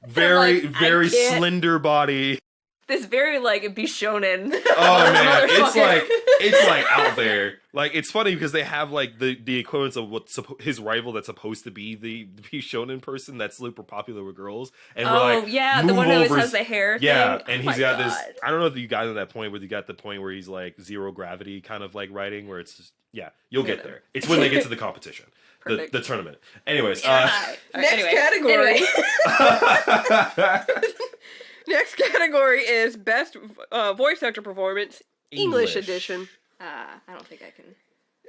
Very,
Like, I
very
can't.
slender body.
this very like Bishonen.
Oh man, it's like out there. Like it's funny because they have like the equivalents of what's his rival that's supposed to be the shonen person that's super popular with girls, and we're like,
yeah, the
move
one who always
over.
has the hair.
Yeah,
thing.
and
Oh
he's
my
got
God.
this. I don't know if you got to that point where you got the point where he's like zero gravity kind of like writing, where it's just, you'll get there. It's when they get to the competition, the tournament. Anyways,
Next category. Next category is best voice actor performance, English edition.
I don't think I can.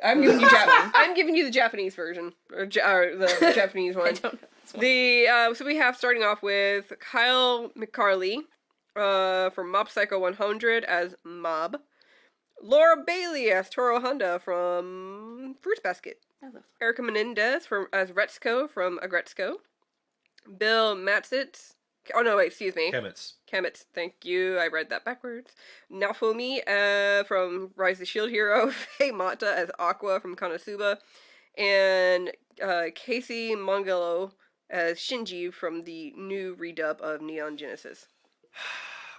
I'm giving you I'm giving you the Japanese version or the Japanese one.
I don't know this one.
So we have starting off with Kyle McCarley from Mob Psycho 100 as Mob, Laura Bailey as Toro Honda from Fruits Basket, Erica Menendez as Retsuko from Agretsuko, Bill Matsitz. Oh no, wait, excuse me. Kemitz, thank you. I read that backwards. Naofumi from Rise of the Shield Hero, Faye Mata as Aqua from Konosuba, and Casey Mongolo as Shinji from the new redub of Neon Genesis.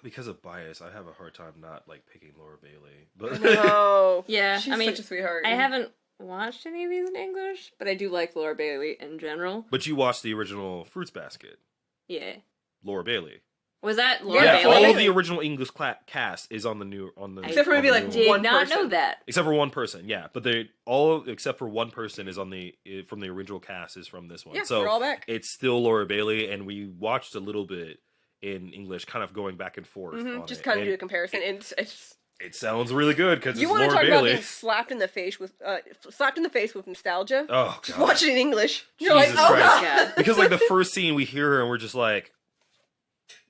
Because of bias, I have a hard time not like picking Laura Bailey. But
No,
yeah,
she's such a sweetheart.
I haven't watched any of these in English, but I do like Laura Bailey in general.
But you watched the original Fruits Basket.
Yeah.
Laura Bailey.
Was that Laura
Yeah,
Bailey?
all of the original English cast is on the new
except for maybe like
did
one
not
person.
know that.
except for one person, yeah. But they all except for one person is on the from the original cast is from this one.
Yeah,
so
they're all back.
it's still Laura Bailey, and we watched a little bit in English, kind of going back and forth. On
Just
it.
kind of
And
do a comparison, and it's
it sounds really good because
you
it's
want to
Laura
talk about
Bailey.
being slapped in the face with nostalgia.
Oh
Just
god,
watch it in English. You're
Jesus
like, oh
Christ.
god.
Because like the first scene we hear her and we're just like,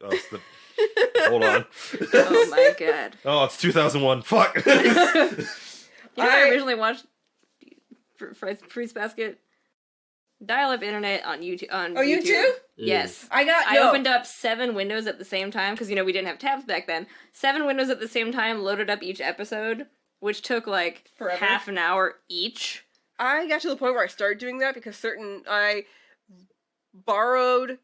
oh, it's the hold on.
Oh my god.
Oh, it's 2001. Fuck.
You know, I originally watched Fruits Basket. Dial-up internet on YouTube.
Oh, you too?
Yes.
I
opened up 7 windows at the same time because, we didn't have tabs back then. 7 windows at the same time, loaded up each episode, which took like
Forever?
half an hour each.
I got to the point where I started doing that because I borrowed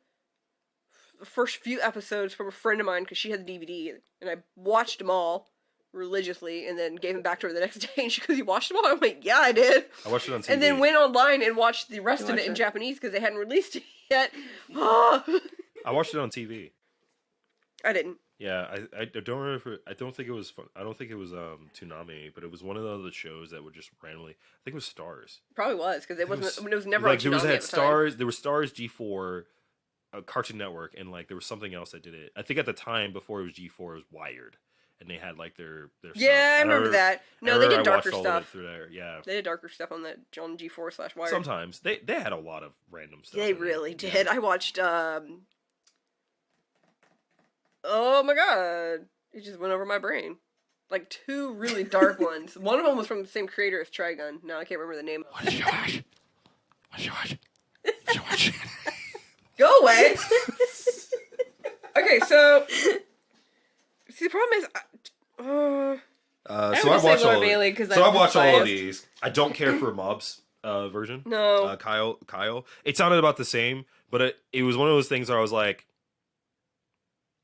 the first few episodes from a friend of mine because she had the DVD, and I watched them all religiously, and then gave them back to her the next day, and she goes, "You watched them all?" I'm like, "Yeah, I did."
I watched it on TV.
And then went online and watched the rest of it in
it?
Japanese because they hadn't released it yet.
I watched it on TV.
I didn't.
Yeah, I don't remember. I don't think it was fun. I don't think it was Toonami, but it was one of the other shows that were just randomly. I think it was Stars.
Probably was because it wasn't. It was never
like
on Toonami at the
Stars. There was Stars, G4, Cartoon Network, and like there was something else that did it. I think at the time before it was G4, it was Wired, and they had like their
Yeah,
stuff.
I remember that. No, they did darker stuff.
Through there, yeah.
They did darker stuff on that on G4/Wired.
Sometimes they had a lot of random stuff.
They really did. I watched. Oh my god! It just went over my brain. Like 2 really dark ones. One of them was from the same creator as Trigun. Now I can't remember the name.
What did you watch? What did you watch? What did you watch?
Go away. Okay, so see the problem is,
So I watched all.
Bailey
so I watched all of these. I don't care for Mob's version.
No.
Kyle. It sounded about the same, but it was one of those things where I was like,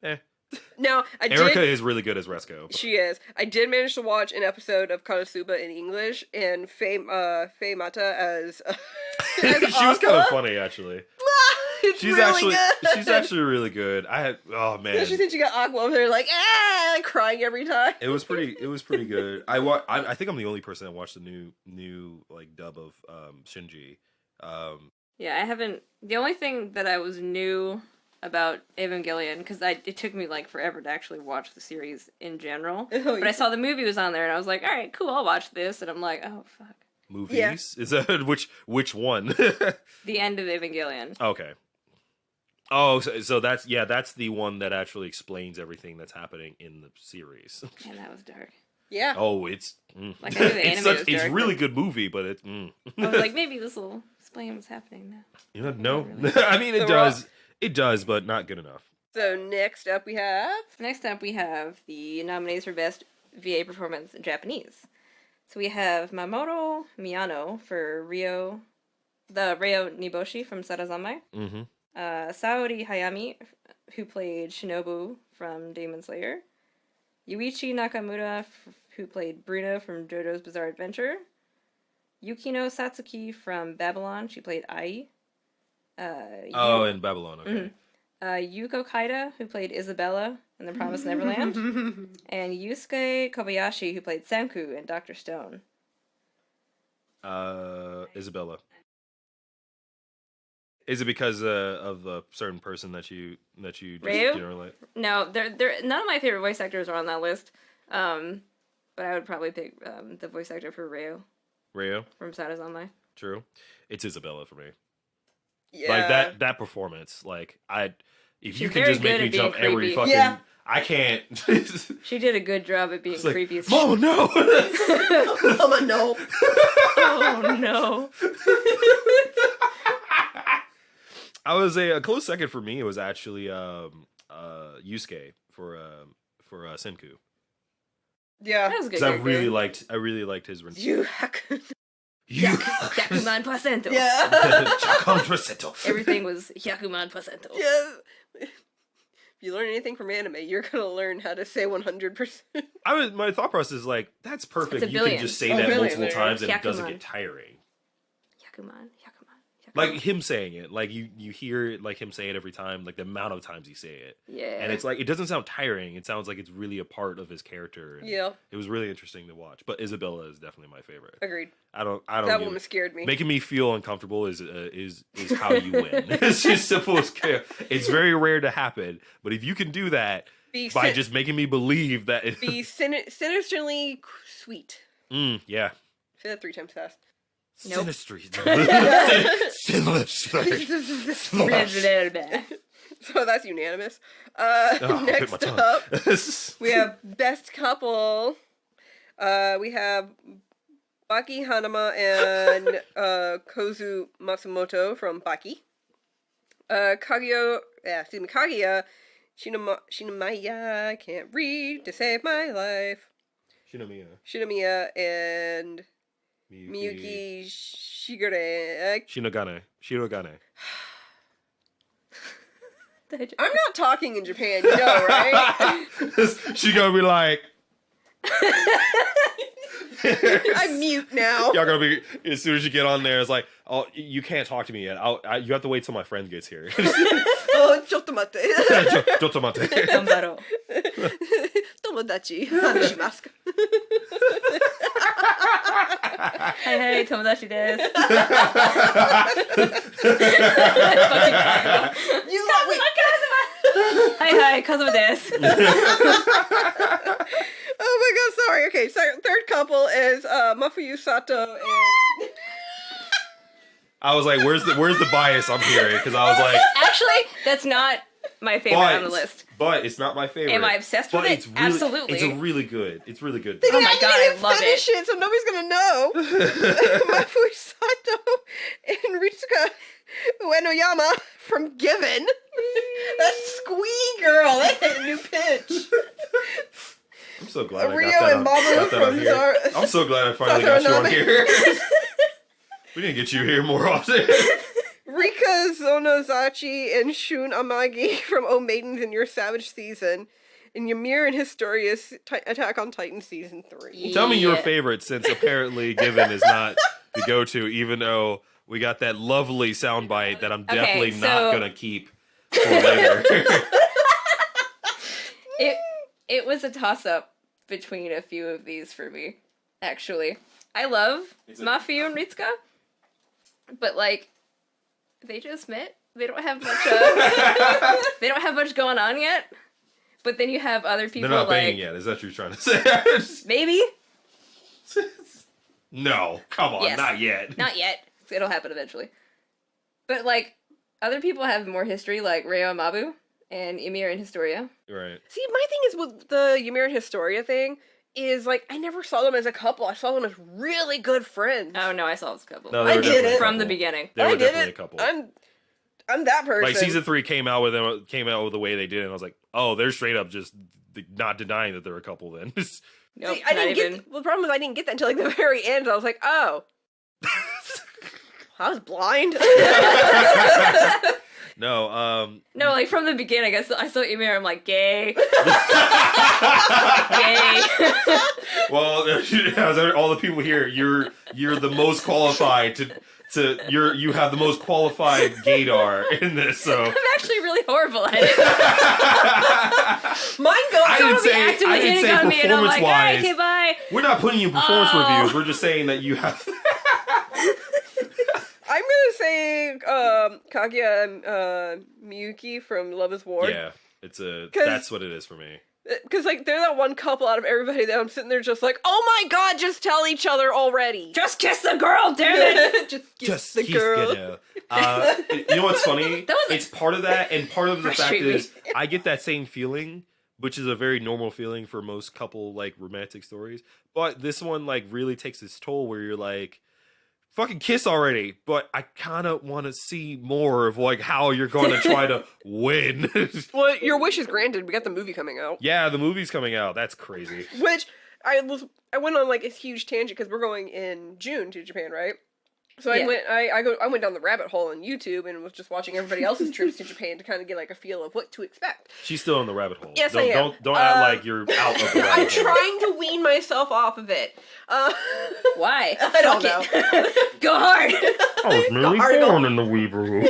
eh.
Now
Erica is really good as Resco.
She is. I did manage to watch an episode of Konosuba in English, and Faye Mata as.
She was kind of funny, actually.
She's really good.
She's actually really good. Oh man.
Especially since you got Aqua over there, like crying every time.
It was pretty good. I think I'm the only person that watched the new like dub of Shinji.
Yeah, I haven't. The only thing that I was new about Evangelion, because it took me like forever to actually watch the series in general. But I saw the movie was on there, and I was like, all right, cool, I'll watch this. And I'm like, oh fuck.
Movies?
Yeah.
Is that which one?
The end of Evangelion.
Okay. Oh, so that's the one that actually explains everything that's happening in the series.
Man, that was dark.
Yeah.
Oh, it's
like I knew the anime was dark.
It's really good movie, but it's.
I was like, maybe this will explain what's happening now.
You know, no,
Really.
I mean it does. It does, but not good enough.
So next up we have
the nominees for Best VA Performance in Japanese. So we have Mamoru Miyano for Ryo Niboshi from Sarazanmai.
Mm-hmm.
Saori Hayami, who played Shinobu from Demon Slayer. Yuichi Nakamura, who played Bruno from JoJo's Bizarre Adventure. Yukino Satsuki from Babylon. She played Ai.
In Babylon, okay.
Yuko Kaida, who played Isabella in The Promised Neverland. And Yusuke Kobayashi, who played Senku in Dr. Stone.
Isabella. Is it because of a certain person that you just
Ryu?
generally?
No, they're none of my favorite voice actors are on that list. But I would probably pick the voice actor for
Ryu?
from Sadazanmai.
True. It's Isabella for me.
Yeah.
Like that performance, like if you
She's
can
very
just make
good
me
at being
jump every
creepy.
fucking
Yeah.
I can't.
She did a good job at being
It's like,
creepy as
Mama, no.
Mama, no.
Oh no.
I was a close second for me. It was actually Yusuke for Senku.
Yeah.
That was a good.
Because I
character.
really liked his
You.
Hyakuman %.
Yeah.
Everything was Hyakuman %.
Yeah. If you learn anything from anime, you're gonna learn how to say 100%.
My thought process is like, that's perfect.
It's a
You
billion.
can just say
A
that
billion
multiple
there.
times and it doesn't
Hyakuman.
get tiring.
Hyakuman.
Like him saying it, like you hear like him say it every time, like the amount of times he say it,
Yeah.
and it's like it doesn't sound tiring. It sounds like it's really a part of his character. And
Yeah.
it was really interesting to watch. But Isabella is definitely my favorite.
Agreed.
I don't.
That
give
woman
it.
scared me.
Making me feel uncomfortable is how you win. It's just simple as it's very rare to happen, but if you can do that
Be
by just making me believe that
be sinisterly sweet.
yeah.
Say that 3 times fast.
Nope.
Sinistry.
So that's unanimous.
Oh, I bit my
Next
tongue.
up, we have best couple. We have Baki Hanama and Kozu Matsumoto from Baki. Kaguya Shinamaya, I can't read to save my life. Shinomiya and Miyuki Shigure.
Shirogane.
I'm not talking in Japan, you know, right?
She gonna be like,
I'm mute now.
y'all gonna be as soon as you get on there. It's like, oh, you can't talk to me yet. You have to wait till my friend gets here.
Oh, chottomate.
Chottomate.
Gambaro.
Tomodachi. Hanishimasu.
Hey, tomodachi desu.
You got wait.
Hi, Kazuma desu.
Oh my god, sorry. Okay, so third couple is Mafuyu Sato and
I was like, where's the bias I'm hearing? Because I was like,
Actually, that's not my favorite on the list.
But it's not my favorite.
Am I obsessed with
But
it?
it's really,
Absolutely.
It's really good. It's really good.
Oh my god, I love
finish it, so nobody's gonna know. Mafuyu Sato and Ritsuka Uenoyama from Given. That's Squee Girl. That hit a new pitch.
I'm so glad
Rio
I got
and
that on,
Mabu
got that on
from
here.
Zara-
I'm so glad I finally got you on
Sazaranami.
here. We didn't get you here more often.
Rika Zonozachi and Shun Amagi from O Maidens in Your Savage Season. And Ymir and Historia's Attack on Titan Season 3.
Tell me your
Yeah.
favorite, since apparently Given is not the go-to, even though we got that lovely soundbite that I'm
Okay,
definitely not
so-
gonna keep for later.
It was a toss-up between a few of these for me, actually. I love Mafuyu and Ritsuka, but like, they just met. They don't have much. They don't have much going on yet. But then you have other people
They're not
like
banging yet. Is that what you're trying to say?
maybe
No, come on,
Yes.
not yet.
not yet. It'll happen eventually. But like, other people have more history, like Reo and Mabu and Ymir and Historia.
Right.
See, my thing is with the Ymir and Historia thing is like I never saw them as a couple. I saw them as really good friends.
Oh no, I saw this couple
No,
I
they were
did
definitely
it.
a
from the
couple.
beginning.
They were
I did
definitely
it.
a couple.
I'm that person.
Like season 3 came out with the way they did, and I was like, oh, they're straight up just not denying that they're a couple. Then
Nope,
See, I
not
didn't
even.
get. Well, the problem is I didn't get that until like the very end. I was like, oh, I was blind.
no,
No, like from the beginning, I saw Ymir. I'm like, gay.
all the people here, you're the most qualified you have the most qualified gaydar in this. So
I'm actually really horrible at it.
Mine goes.
I didn't say performance wise.
Okay, bye.
We're not putting you in performance reviews. We're just saying that you have.
I'm gonna say Kaguya and Miyuki from Love Is War.
Yeah, that's what it is for me.
Because, like, they're that one couple out of everybody that I'm sitting there just like, oh my god, just tell each other already.
Just kiss the girl, damn it.
just kiss the girl.
You know what's funny? It's part of that, and part of the fact
Frustrate me.
is, I get that same feeling, which is a very normal feeling for most couple, like, romantic stories. But this one, like, really takes its toll where you're like, fucking kiss already, but I kind of want to see more of, like, how you're going to try to win.
Well, your wish is granted. We got the movie coming out.
Yeah, the movie's coming out. That's crazy.
Which, I went on, like, a huge tangent because we're going in June to Japan, right? So
Yeah.
I went down the rabbit hole on YouTube and was just watching everybody else's trips to Japan to kind of get, like, a feel of what to expect.
She's still in the rabbit hole.
Yes, I am.
Don't act like you're out of the rabbit
I'm
hole.
trying to wean myself off of it.
Why?
I don't know.
Go hard.
I was merely born in the Weeble.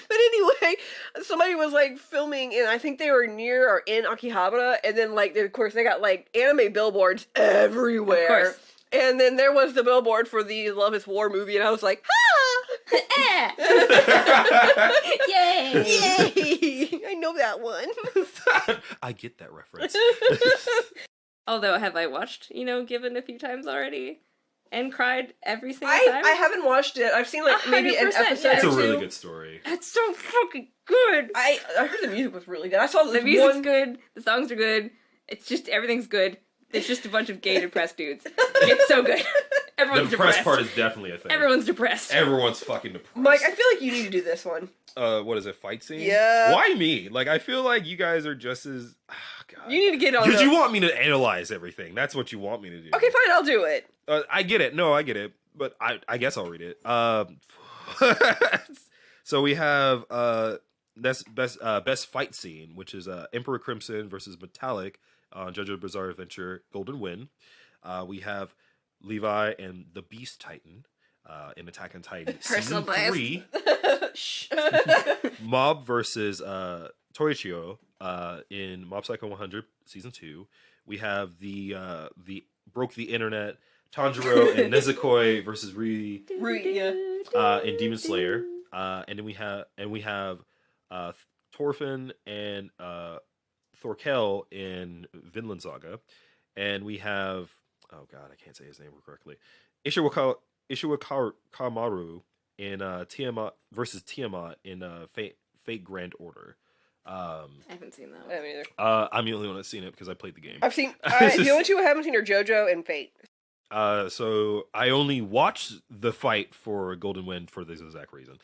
But anyway, somebody was like filming, and I think they were near or in Akihabara, and then like of course they got like anime billboards everywhere.
Of course.
And then there was the billboard for the Love Is War movie, and I was like, ha!
Yay!
Yay! I know that one.
I get that reference.
Although, have I watched, Given a few times already? And cried every single time?
I haven't watched it. I've seen like maybe an
100%,
episode
yeah.
It's
or
a
two.
really good story.
It's so fucking good!
I heard the music was really good. I saw
The
this
music's
one.
good, the songs are good, it's just, everything's good. It's just a bunch of gay depressed dudes. It's so good. Everyone's
The depressed
depressed.
part is definitely a thing.
Everyone's depressed.
Everyone's fucking depressed.
Mike, I feel like you need to do this one.
What is it? Fight scene?
Yeah.
Why me? Like, I feel like you guys are just as. God.
You need to get on.
Because you want me to analyze everything. That's what you want me to do.
Okay, fine. I'll do it.
I get it. No, I get it. But I guess I'll read it. So we have best fight scene, which is Emperor Crimson versus Metallic on JoJo Bizarre Adventure Golden Wind. We have Levi and the Beast Titan in Attack on Titan
Personal
Season
bias.
3.
Shh.
Mob versus Torichio in Mob Psycho 100 Season 2. We have the Broke the Internet Tanjiro and Nezukoi versus Rui in Demon Slayer. And then we have Thorfinn and Thorkel in Vinland Saga. And we have, oh god, I can't say his name correctly, Ishiwaka Kamaru in Tiamat versus Tiamat in Fate Grand Order.
I haven't seen that
I
one.
haven't either.
I'm the only one that's seen it because I played the game.
I've seen. The only two I haven't seen are JoJo and Fate.
So I only watched the fight for Golden Wind for this exact reason.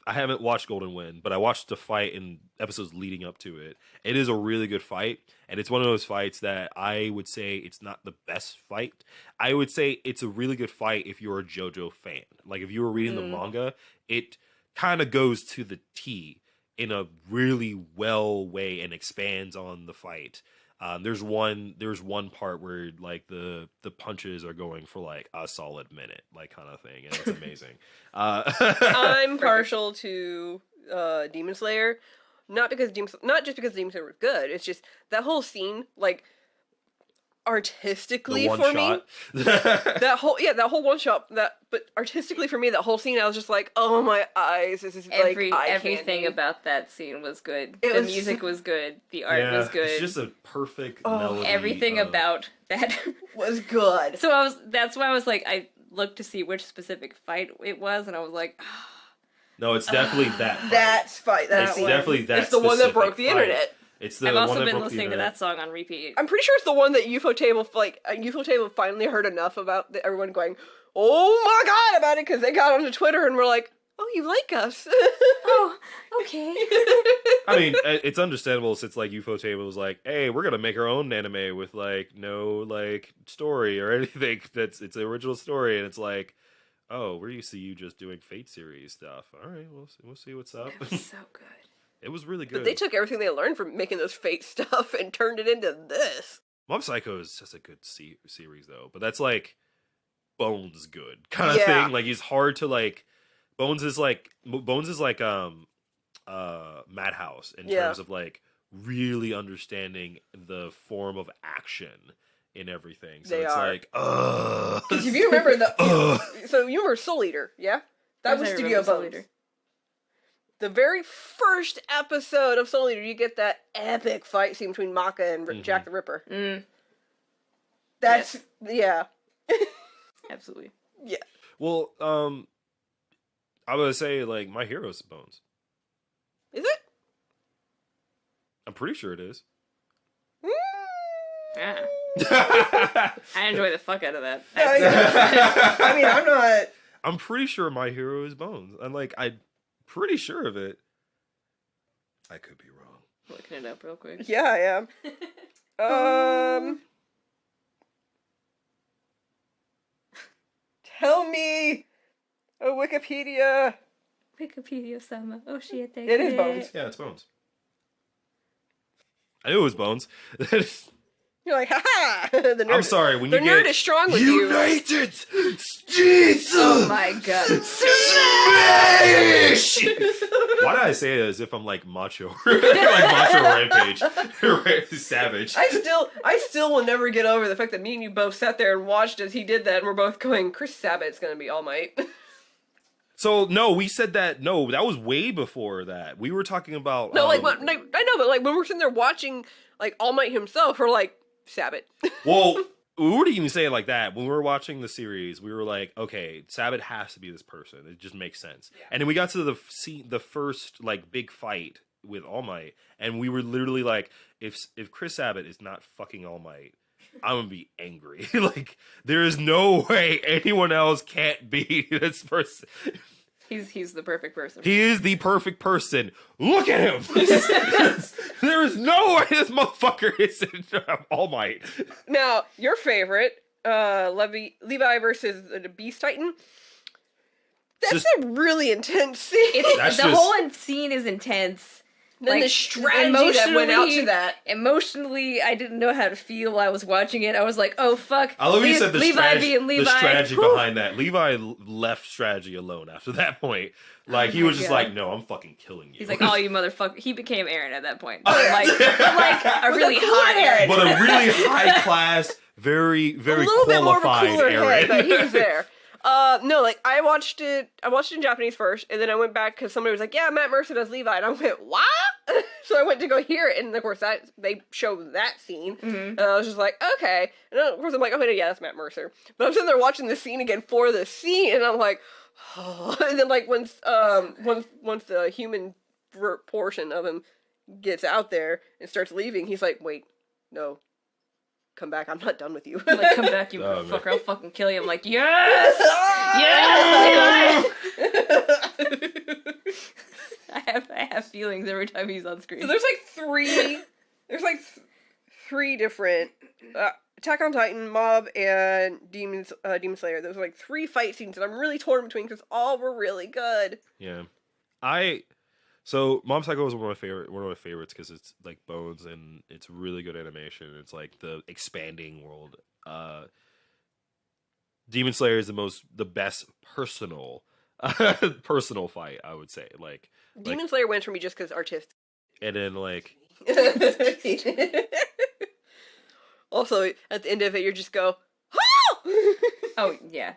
I haven't watched Golden Wind, but I watched the fight in episodes leading up to it. It is a really good fight, and it's one of those fights that I would say it's not the best fight. I would say it's a really good fight if you're a JoJo fan. Like if you were reading the manga, it kind of goes to the T in a really well way and expands on the fight. There's one part where like the punches are going for like a solid minute, like kind of thing, and it's amazing.
I'm partial to Demon Slayer, not just because Demon Slayer was good. It's just that whole scene, like artistically
The one
for
shot.
me, that whole one shot. But artistically for me, that whole scene, I was just like, oh my eyes, this is like eye
Everything
candy.
about that scene was good.
It
The
was-
music was good. The art was good.
It's just a perfect melody.
Everything
of-
about that
was good.
So that's why I was like, I looked to see which specific fight it was, and I was like,
No, it's definitely that. Fight.
That's fight. That's
It's
one.
definitely that.
It's the one that
specific
broke the
fight.
internet.
It's the
I've
one
also
that
been
broke the
listening to
internet.
that song on repeat.
I'm pretty sure it's the one that UFO Table finally heard enough about everyone going, oh my god, about it, because they got onto Twitter and were like, oh, you like us.
Oh, okay.
I mean, it's understandable since like UFO Table was like, hey, we're gonna make our own anime with like no like story or anything. It's the original story, and it's like, oh, we're used to you just doing Fate series stuff. All right, we'll see what's up.
It was so good.
It was really good.
But they took everything they learned from making those fate stuff and turned it into this.
Mob Psycho is just a good series though, but that's like Bones good kind of
Yeah.
thing. Like he's hard to like. Bones is like Madhouse in terms of like really understanding the form of action in everything. So
They
it's
are.
like,
Because if you remember so you remember Soul Eater, yeah? That was
I
Studio
remember Soul
Bones.
Eater.
The very first episode of Soul Eater, you get that epic fight scene between Maka and Jack the Ripper.
Mm,
That's yeah.
absolutely.
Yeah.
well, I would say like My Hero's Bones.
Is it?
I'm pretty sure it is.
Ah. I enjoy the fuck out of that.
I mean, I'm not.
I'm pretty sure My Hero is Bones. I'm pretty sure of it. I could be wrong.
Looking it up real quick.
Yeah, I am. Tell me, Wikipedia.
Wikipedia-sama. Oh shit,
It is Bones.
Yeah, it's Bones. I knew it was Bones.
You're like, haha. The nerd.
I'm sorry, when
The
you
nerd
get
is strong with you.
United States
Oh my god.
Smash! Why did I say it as if I'm like macho? Like macho rampage. Savage.
I still will never get over the fact that me and you both sat there and watched as he did that, and we're both going, Chris Sabat's gonna be All Might.
So no, we said that. No, that was way before that. We were talking about.
No, I know, but like when we're sitting there watching like All Might himself, we're like, Sabat.
Well, we weren't even saying it like that. When we were watching the series, we were like, okay, Sabat has to be this person. It just makes sense.
Yeah.
And then we got to the first like big fight with All Might, and we were literally like, if Chris Sabat is not fucking All Might, I'm gonna be angry. Like, there is no way anyone else can't be this person.
He's the perfect person.
He is the perfect person. Look at him. There is no way this motherfucker isn't All Might.
Now, your favorite, Levi versus the Beast Titan. That's a really intense scene.
That's
The
just-
whole scene is intense.
Then the strategy that went out to that.
Emotionally, I didn't know how to feel while I was watching it. I was like, oh fuck.
I love you said the
Levi.
strategy
Whew.
behind that. Levi left strategy alone after that point. Like, he was just
God.
like, no, I'm fucking killing you.
He's like, oh, you motherfucker. He became Aaron at that point. But like a really
a cooler
hot Aaron.
But a really high class, very, very
A little bit more of a
qualified
cooler
Aaron.
head, but he was there. No, like I watched it in Japanese first, and then I went back because somebody was like, "Yeah, Matt Mercer does Levi," and I went, "What?" So I went to go hear it, and of course that they showed that scene, and I was just like, "Okay." And then, of course I'm like, "Okay, yeah, that's Matt Mercer." But I'm sitting there watching the scene again for the scene, and I'm like, oh. And then like once the human portion of him gets out there and starts leaving, he's like, "Wait, no." Come back, I'm not done with you.
Like, come back, you
Oh,
motherfucker.
man.
I'll fucking kill you. I'm like, yes! Yes! I have feelings every time he's on screen.
So there's like three different Attack on Titan, Mob, and Demon Slayer. Those are like three fight scenes that I'm really torn between because all were really good.
Yeah. So Mob Psycho is one of my favorites because it's like Bones and it's really good animation. It's like the expanding world. Demon Slayer is the best personal fight, I would say. Like
Demon Slayer wins for me just because artistic.
and then like
Also, at the end of it, you just go,
Oh, yeah.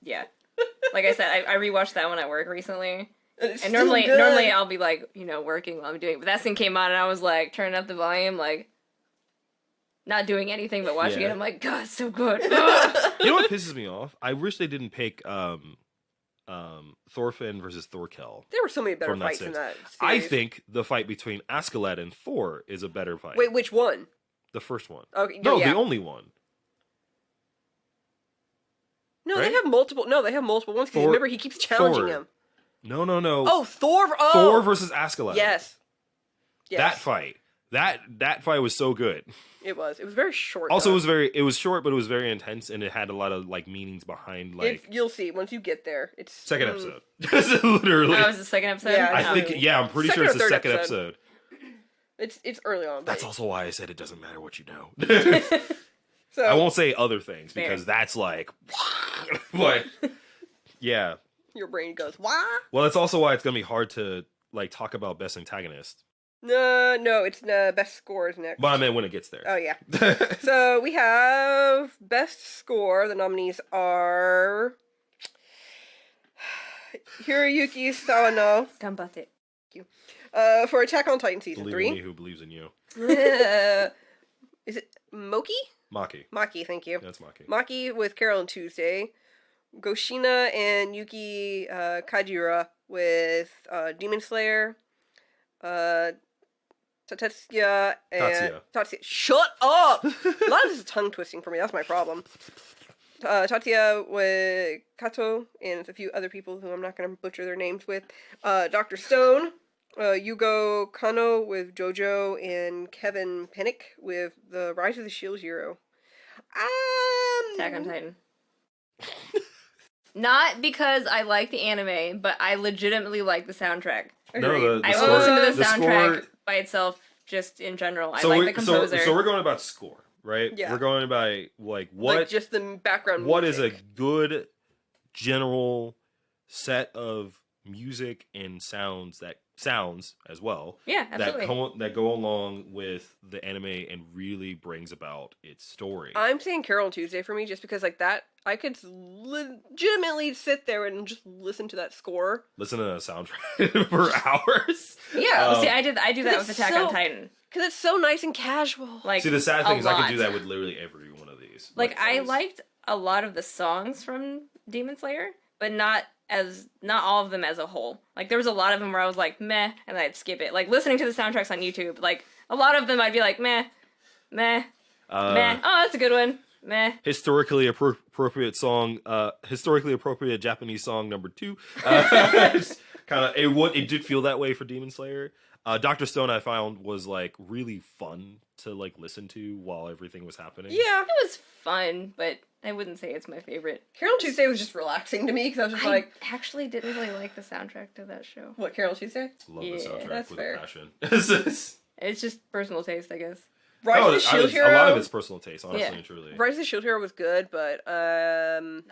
Yeah. Like I said, I rewatched that one at work recently.
it's
And
still
normally
good.
I'll be like, working while I'm doing it. But that scene came on and I was like, turning up the volume, like, not doing anything but watching
Yeah.
it. I'm like, God, it's so good.
You know what pisses me off? I wish they didn't pick Thorfinn versus Thorkel.
There were so many better
From that
fights in
sense.
that
I
series.
think the fight between Askeladd and Thor is a better fight.
Wait, which one?
The first one.
Okay,
No,
yeah.
the only one.
No,
right?
they have multiple. No, they have multiple ones. 'Cause
Thor-
remember, he keeps challenging
Thor.
him.
No.
Oh, Thor! Oh,
Thor versus Askeladd.
Yes. Yes.
That fight. That fight was so good.
It was very short.
Also,
though.
it was short, but it was very intense, and it had a lot of like meanings behind like
You'll see once you get there. It's
second episode. Literally,
That was the second episode.
Yeah,
I think I'm pretty sure
Second or
it's the
third
second
episode.
episode.
It's early on.
That's
but-
also why I said it doesn't matter what you know.
So
I won't say other things
Fair.
because that's like, but yeah.
your brain goes, "Wah."
Well, it's also why it's gonna be hard to like talk about best antagonist.
No, it's the best scores next.
But I meant when it gets there.
Oh yeah. So we have best score. The nominees are Hiroyuki Sawano
Ganbatte.
for Attack on Titan season
Believe in me
3.
who believes in you.
Is it Moki?
Maki.
Maki, thank you.
That's Maki.
Maki with Carol and Tuesday. Goshina and Yuki Kajira with Demon Slayer. Tatsuya and Tatsuya. Shut up! A lot of this is tongue twisting for me. That's my problem. Tatsuya with Kato and a few other people who I'm not going to butcher their names with. Dr. Stone. Yugo Kano with Jojo and Kevin Pennick with The Rise of the Shield Hero.
Attack on Titan. Not because I like the anime, but I legitimately like the soundtrack.
No,
I
score-
will listen to the
the
soundtrack
score-
by itself, just in general. I
So
like
we-
the composer.
So we're going about score, right?
Yeah.
We're going by like what
Like just the background
what is a
music.
good general set of music and sounds as well
Yeah, absolutely.
that go along with the anime and really brings about its story.
I'm saying Carol and Tuesday for me just because like that I could legitimately sit there and just listen to that score.
Listen to the soundtrack for hours.
Yeah.
See, I do that with
it's
Attack
so-
on Titan.
Because it's so nice and casual.
Like,
See, the sad
a
thing is I
lot.
could do that with literally every one of these.
Like, I liked a lot of the songs from Demon Slayer, but not all of them as a whole. Like, there was a lot of them where I was like, meh, and I'd skip it. Like, listening to the soundtracks on YouTube, like, a lot of them I'd be like, meh, meh, meh. Oh, that's a good one. Meh.
Historically appropriate song, historically appropriate Japanese song number 2. Kind of it did feel that way for Demon Slayer. Dr. Stone I found was like really fun to like listen to while everything was happening.
Yeah.
It was fun, but I wouldn't say it's my favorite.
Carol and Tuesday was just relaxing to me because I was just
I
like,
actually didn't really like the soundtrack to that show.
what, Carol and Tuesday?
Love
Yeah,
the soundtrack
that's
with
fair.
a passion.
It's just personal taste, I guess.
Rise of the Shield Hero.
A lot of it's personal taste, honestly
Yeah.
and truly.
Rise of the Shield Hero was good, but
Nothing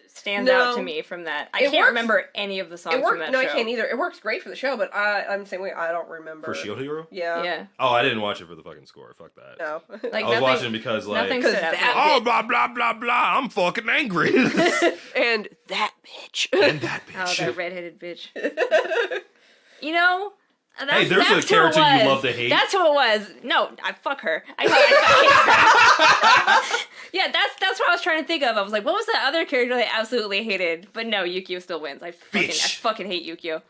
stands
No.
out to me from that. I
It
can't
works-
remember any of the songs
it
from
worked.
that
No,
show.
I can't either. It works great for the show, but I'm the same way. I don't remember.
For Shield Hero?
Yeah.
Yeah.
Oh, I didn't watch it for the fucking score. Fuck that.
No.
Like,
I was
nothing-
watching because like
nothing
Because
stood out to
that-
me.
oh blah blah blah blah. I'm fucking angry.
and that bitch.
and that
Oh,
bitch.
that redheaded bitch. You know,
Hey, there's a
that's who
character
it
you
was.
love to hate.
That's who it was. No, I fuck her. I yeah, that's what I was trying to think of. I was like, what was that other character I absolutely hated? But no, Yukio still wins. I
Bitch.
fucking hate Yukio.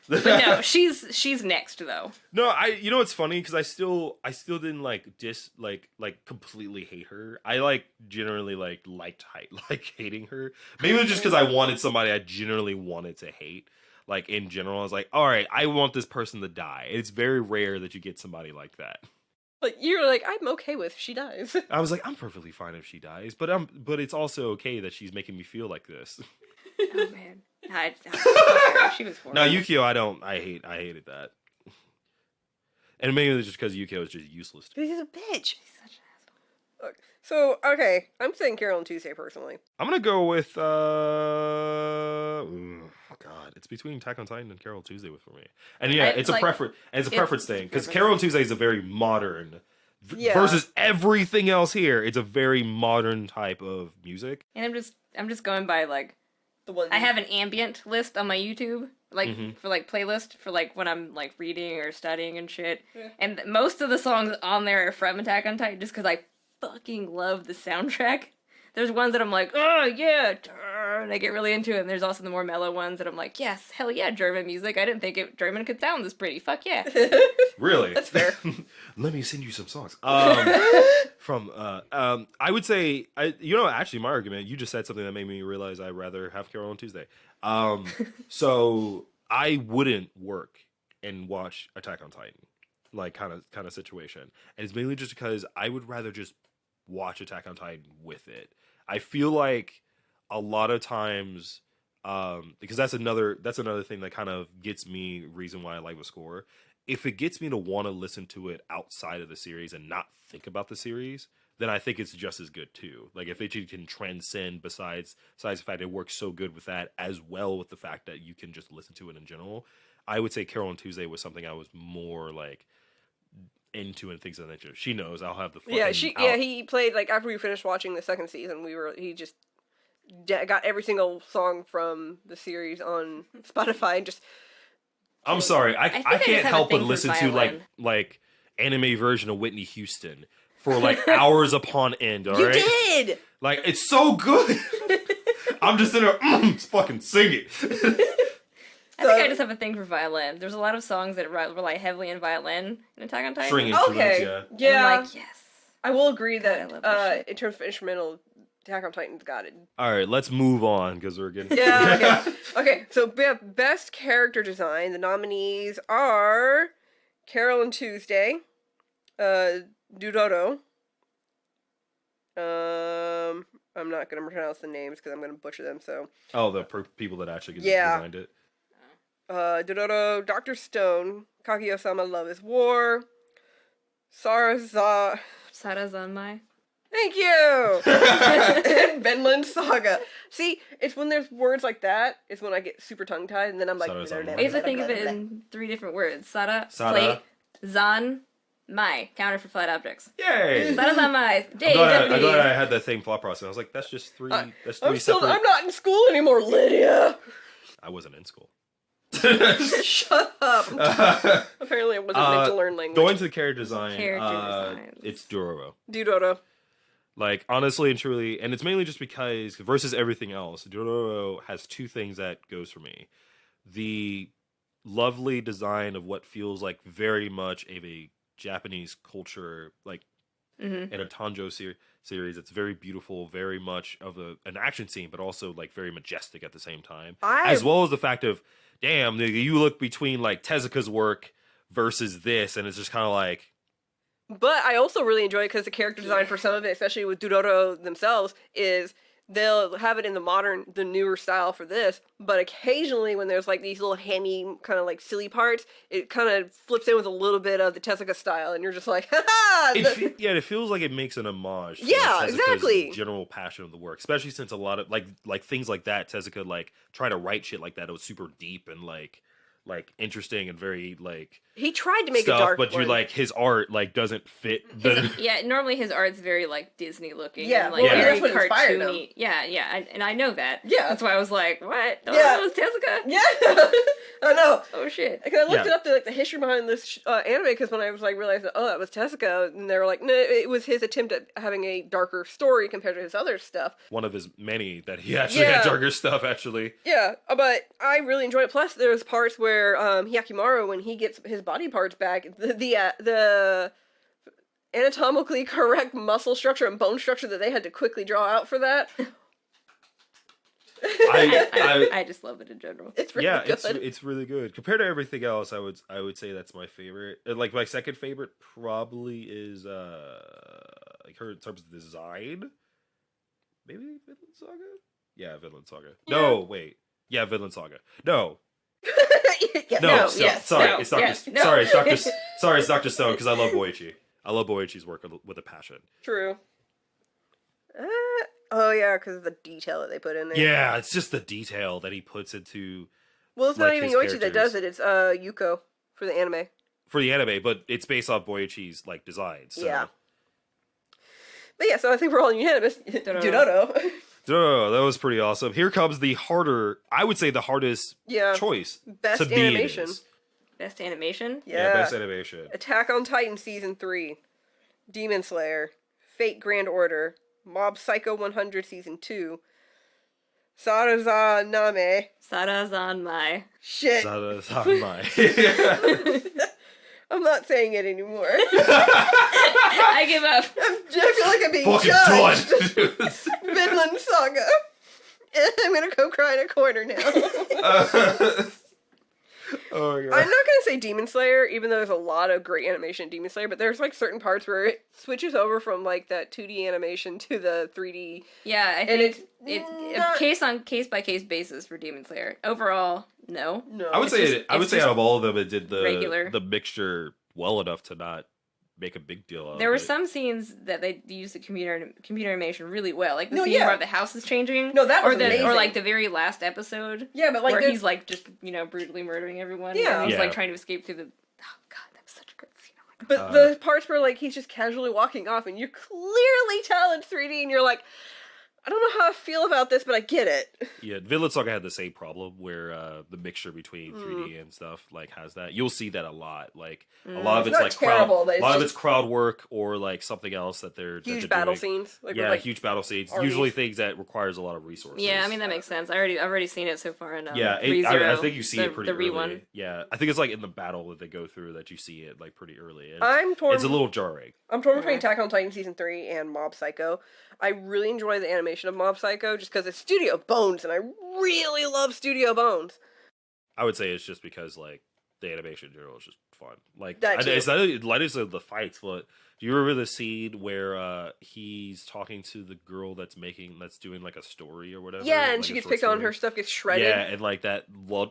But no, she's next though.
No, you know what's funny because I still didn't like completely hate her. I like generally liked hating her. Maybe it was just because I wanted somebody I generally wanted to hate. Like in general, I was like, all right, I want this person to die. It's very rare that you get somebody like that.
Like you're like, I'm okay with if she dies.
I was like, I'm perfectly fine if she dies, but it's also okay that she's making me feel like this.
Oh man, fuck her. She was horrible.
Now Yukio, I hated that, and maybe it was just because Yukio was just useless. To me.
He's a bitch. So okay, I'm saying Carol and Tuesday personally.
I'm gonna go with God. It's between Attack on Titan and Carol Tuesday for me. And yeah, it's a
like,
preference. It's a preference thing because
preference.
Carol and Tuesday is a very modern
Yeah.
versus everything else here. It's a very modern type of music.
And I'm just going by like
The one
I have an ambient list on my YouTube, like
Mhm.
for like playlist for like when I'm like reading or studying and shit.
Yeah.
And most of the songs on there are from Attack on Titan, just because I fucking love the soundtrack. There's ones that I'm like, oh yeah, and I get really into it. And there's also the more mellow ones that I'm like, yes, hell yeah, German music. I didn't think German could sound this pretty. Fuck yeah.
Really,
That's fair.
Let me send you some songs. From I would say actually my argument. You just said something that made me realize I'd rather have Carol on Tuesday. So I wouldn't work and watch Attack on Titan. like kind of situation, and it's mainly just because I would rather just watch Attack on Titan with it. I feel like a lot of times, because that's another thing that kind of gets me reason why I like the score. If it gets me to want to listen to it outside of the series and not think about the series, then I think it's just as good too. Like if it can transcend besides the fact it works so good with that, as well with the fact that you can just listen to it in general. I would say Carol and Tuesday was something I was more like into and things of that nature. She knows I'll have the fucking
he played like after we finished watching the second season. He just got every single song from the series on Spotify and just.
I'm sorry, I
just
can't
have a
help but
thing for
listen to
violin.
like anime version of Whitney Houston for like hours upon end. All right,
You did.
like it's so good. I'm just in there, fucking sing it.
I think I just have a thing for violin. There's a lot of songs that rely heavily on violin in Attack on Titan.
String instruments,
Okay.
yeah.
Yeah.
And I'm like, yes.
I will agree
God, I love
that
that shit.
in terms of instrumental, Attack on Titan's got it.
All right, let's move on because we're getting.
Yeah, okay. Okay, so we have Best Character Design. The nominees are Carol and Tuesday, Dudoro. I'm not going to pronounce the names because I'm going to butcher them, so.
Oh, the people that actually
Yeah.
designed it.
Dudoro, Dr. Stone, Kaguya-sama, Love is War, Sarazan.
Sarazanmai.
Thank you! And Vinland Saga. See, it's when there's words like that, it's when I get super tongue-tied, and then I'm like...
Sarazanmai.
I have to think of it in 3 different words. Sada,
Sada.
plate, zan, mai. Counter for flat objects.
Yay!
Sarazanmai.
I'm
Day,
glad
Japanese.
I had that same thought process. I was like, that's just three. That's 3
I'm
separate.
not in school anymore, Lydia!
I wasn't in school.
Shut up! Apparently I wasn't meant to learn language.
Going to the character design,
Designs.
it's Dororo.
Dudoro.
Like, honestly and truly, and it's mainly just because, versus everything else, Dororo has 2 things that goes for me. The lovely design of what feels like very much a Japanese culture, like, in a Tanjo series. It's very beautiful, very much of an action scene, but also, like, very majestic at the same time. As well as the fact of, damn, you look between, like, Tezuka's work versus this, and it's just kind of like...
But I also really enjoy it because the character design for some of it, especially with Dudoro themselves, is they'll have it in the newer style for this, but occasionally when there's like these little hammy kind of like silly parts, it kind of flips in with a little bit of the Tezuka style, and you're just like, ha-ha!
It feels like it makes an homage to Tezuka's
exactly.
general passion of the work, especially since a lot of like things like that, Tezuka like try to write shit like that. It was super deep and like interesting and very like
he tried to make
stuff,
it dark,
but you like his art like doesn't fit the
Yeah, normally his art's very like Disney looking.
Yeah,
and, like,
well,
very
that's what inspired him.
cartoony. Yeah, and I know that.
Yeah.
That's why I was like, what? Oh,
Yeah.
that was Tezuka?
Yeah, I know.
Oh shit.
Because I looked it up, the history behind this anime, because when I was like realizing, oh, that was Tezuka, and they were like, no, it was his attempt at having a darker story compared to his other stuff.
one of his many that he actually had darker stuff actually.
Yeah, but I really enjoyed it. Plus, there's parts where Hyakimaru, when he gets his body parts back, the anatomically correct muscle structure and bone structure that they had to quickly draw out for that.
I just love it in general.
It's really good.
it's really good compared to everything else. I would say that's my favorite. Like my second favorite probably is like her in terms of design. Maybe Vinland Saga. Yeah, Vinland Saga.
Yeah.
No, wait. Yeah, Vinland Saga. No.
Yeah,
No,
yes,
sorry,
no,
it's Dr.
yes, no.
Sorry, it's Dr. Stone because I love Boichi. I love Boichi's work with a passion.
True. Oh yeah, because of the detail that they put in there.
Yeah, it's just the detail that he puts into
Well, it's
like
not even
his
Yoichi that does
characters.
it. It's Yuko for the anime.
for the anime, but it's based off Boichi's like designs. So.
Yeah. But yeah, so I think we're all unanimous.
Dororo.
Oh, that was pretty awesome. Here comes the harder, I would say the hardest
Yeah.
choice.
Best
to me it
animation.
is.
Best animation?
Yeah.
Best animation.
Attack on Titan Season 3. Demon Slayer. Fate Grand Order. Mob Psycho 100 Season 2. Saraza Name.
Sarazanmai.
Shit.
Sanmai.
I'm not saying it anymore.
I give up.
I feel like I'm being
Fucking
judged.
done.
Vinland Saga. I'm gonna go cry in a corner now.
Oh my
I'm
god.
not gonna say Demon Slayer, even though there's a lot of great animation in Demon Slayer, but there's like certain parts where it switches over from like that 2D animation to the 3D.
Yeah, I
And
think
it's
it's
not-
a case by case basis for Demon Slayer. Overall, no.
No,
I would say
it's
out of all of them, it did
regular.
the mixture well enough to not make a big deal of
There were
it.
some scenes that they used the computer animation really well, like the
No,
scene
yeah.
where the house is changing.
No, that was
or
amazing.
like the very last episode
yeah, but like
where
there's-
he's like just brutally murdering everyone.
Yeah.
and he's
Yeah.
like trying to escape through the. Oh god, that was such a good scene. Oh my God.
but the parts where like he's just casually walking off, and you clearly tell it's 3D, and you're like, I don't know how I feel about this, but I get it.
Yeah, Vinland Saga had the same problem where the mixture between 3D and stuff like has that. You'll see that a lot. Like a lot of
It's
it's
not
like
terrible,
crowd,
but
a
it's
lot of
just-
it's crowd work or like something else that they're
Huge
that they're
battle
doing.
scenes. Like,
Yeah,
with, like,
huge battle scenes.
armies.
Usually things that requires a lot of resources.
Yeah, I mean that makes sense. I've already seen it so far in
Yeah, I
ReZero,
think you see
the,
it pretty
the
early.
re-one.
Yeah, I think it's like in the battle that they go through that you see it like pretty early. It's,
I'm torn.
it's a little jarring.
I'm torn between
Okay.
Attack on Titan season 3 and Mob Psycho. I really enjoy the animation of Mob Psycho just because it's Studio Bones, and I really love Studio Bones.
I would say it's just because like the animation in general is just fun. Like
That too.
it's not light as the fights, but do you remember the scene where he's talking to the girl that's doing like a story or whatever?
Yeah, and
like
she
a
gets
short
picked on,
story?
her stuff gets shredded.
Yeah, and like that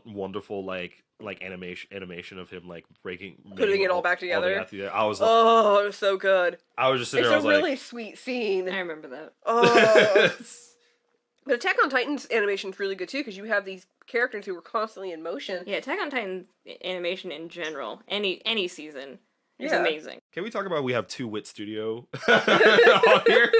wonderful like animation of him like
Putting it all back together.
I was like,
Oh, it was so good.
I was just sitting
It's
there. I
a
was
really sweet scene.
I remember that.
Oh.
like,
But Attack on Titan's animation is really good too, because you have these characters who are constantly in motion.
Yeah, Attack on Titan animation in general, any season is
Yeah.
amazing.
can we talk about we have two Wit Studio on here,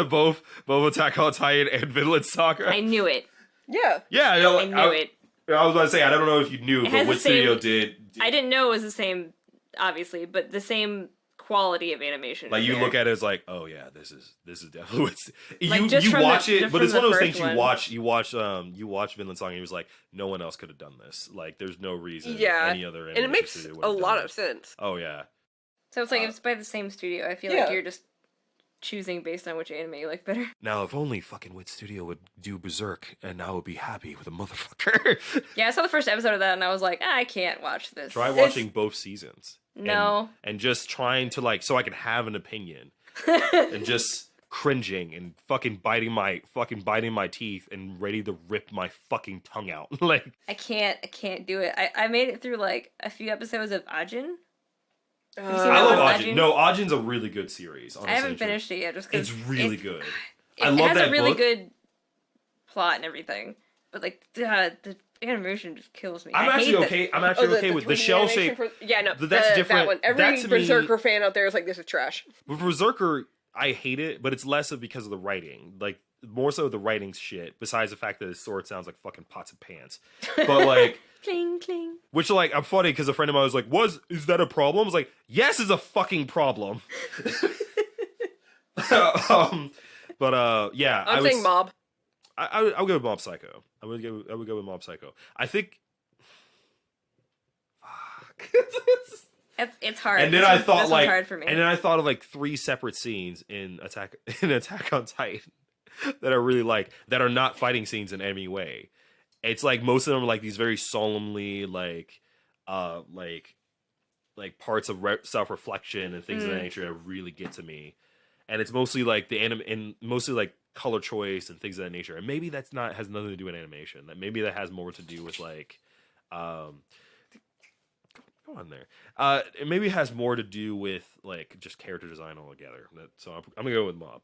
both Attack on Titan and Vinland Saga.
I knew it.
Yeah.
Yeah,
I knew it.
I was about to say I don't know if you knew,
It
but
has
Wit
the same-
Studio did.
I didn't know it was the same, obviously, but the same quality of animation.
Like
is
you
there.
look at it as like, oh yeah, this is definitely what's
Like,
you
just
you
from
watch
the-
it,
just
but
from
it's
the
one of those
first
things
one.
you watch Vinland Saga and he was like, no one else could have done this. Like there's no reason
Yeah.
any other
And it
animation
makes
studio would
a
have done
lot
it.
of sense.
Oh yeah.
So it's like it's by the same studio. I feel
Yeah.
like you're just choosing based on which anime you like better.
Now if only fucking Wit Studio would do Berserk and I would be happy with a motherfucker.
Yeah, I saw the first episode of that and I was like, I can't watch this.
Try watching both seasons.
No.
And just trying to like so I can have an opinion. And just cringing and fucking biting my teeth and ready to rip my fucking tongue out. Like
I can't do it. I made it through like a few episodes of Ajin. you seen
I
that
love
one,
Ajin.
Ajin?
No, Ajin's a really good series. Honestly,
I haven't finished it yet just because
It's really good.
It,
I love
has
that
a really
book.
good plot and everything, but like the animation just kills me.
I'm
I hate
actually
that-
okay. I'm actually okay with the
3D
shell
animation
shape.
for- yeah, no,
That's different.
That one. Every
That to me-
Berserker fan out there is like, this is trash.
With Berserker, I hate it, but it's less of because of the writing. Like more so the writing's shit. Besides the fact that his sword sounds like fucking pots and pans. But like.
Cling cling.
Which, like, I'm funny because a friend of mine was like, is that a problem? I was like, yes, it's a fucking problem. Yeah.
I'm saying Mob.
I would go with Mob Psycho. I would go with Mob Psycho. I think. Fuck.
It's hard.
And then
This
I
one-
thought
this
like,
one's hard for me.
and then I thought of like 3 separate scenes in Attack on Titan that I really like that are not fighting scenes in any way. It's like most of them are like these very solemnly like parts of self-reflection and things of that nature that really get to me. And it's mostly like the anime and mostly like color choice and things of that nature. And maybe that's not has nothing to do with animation. That maybe that has more to do with like go on there. It maybe has more to do with like just character design altogether. So I'm gonna go with Mob.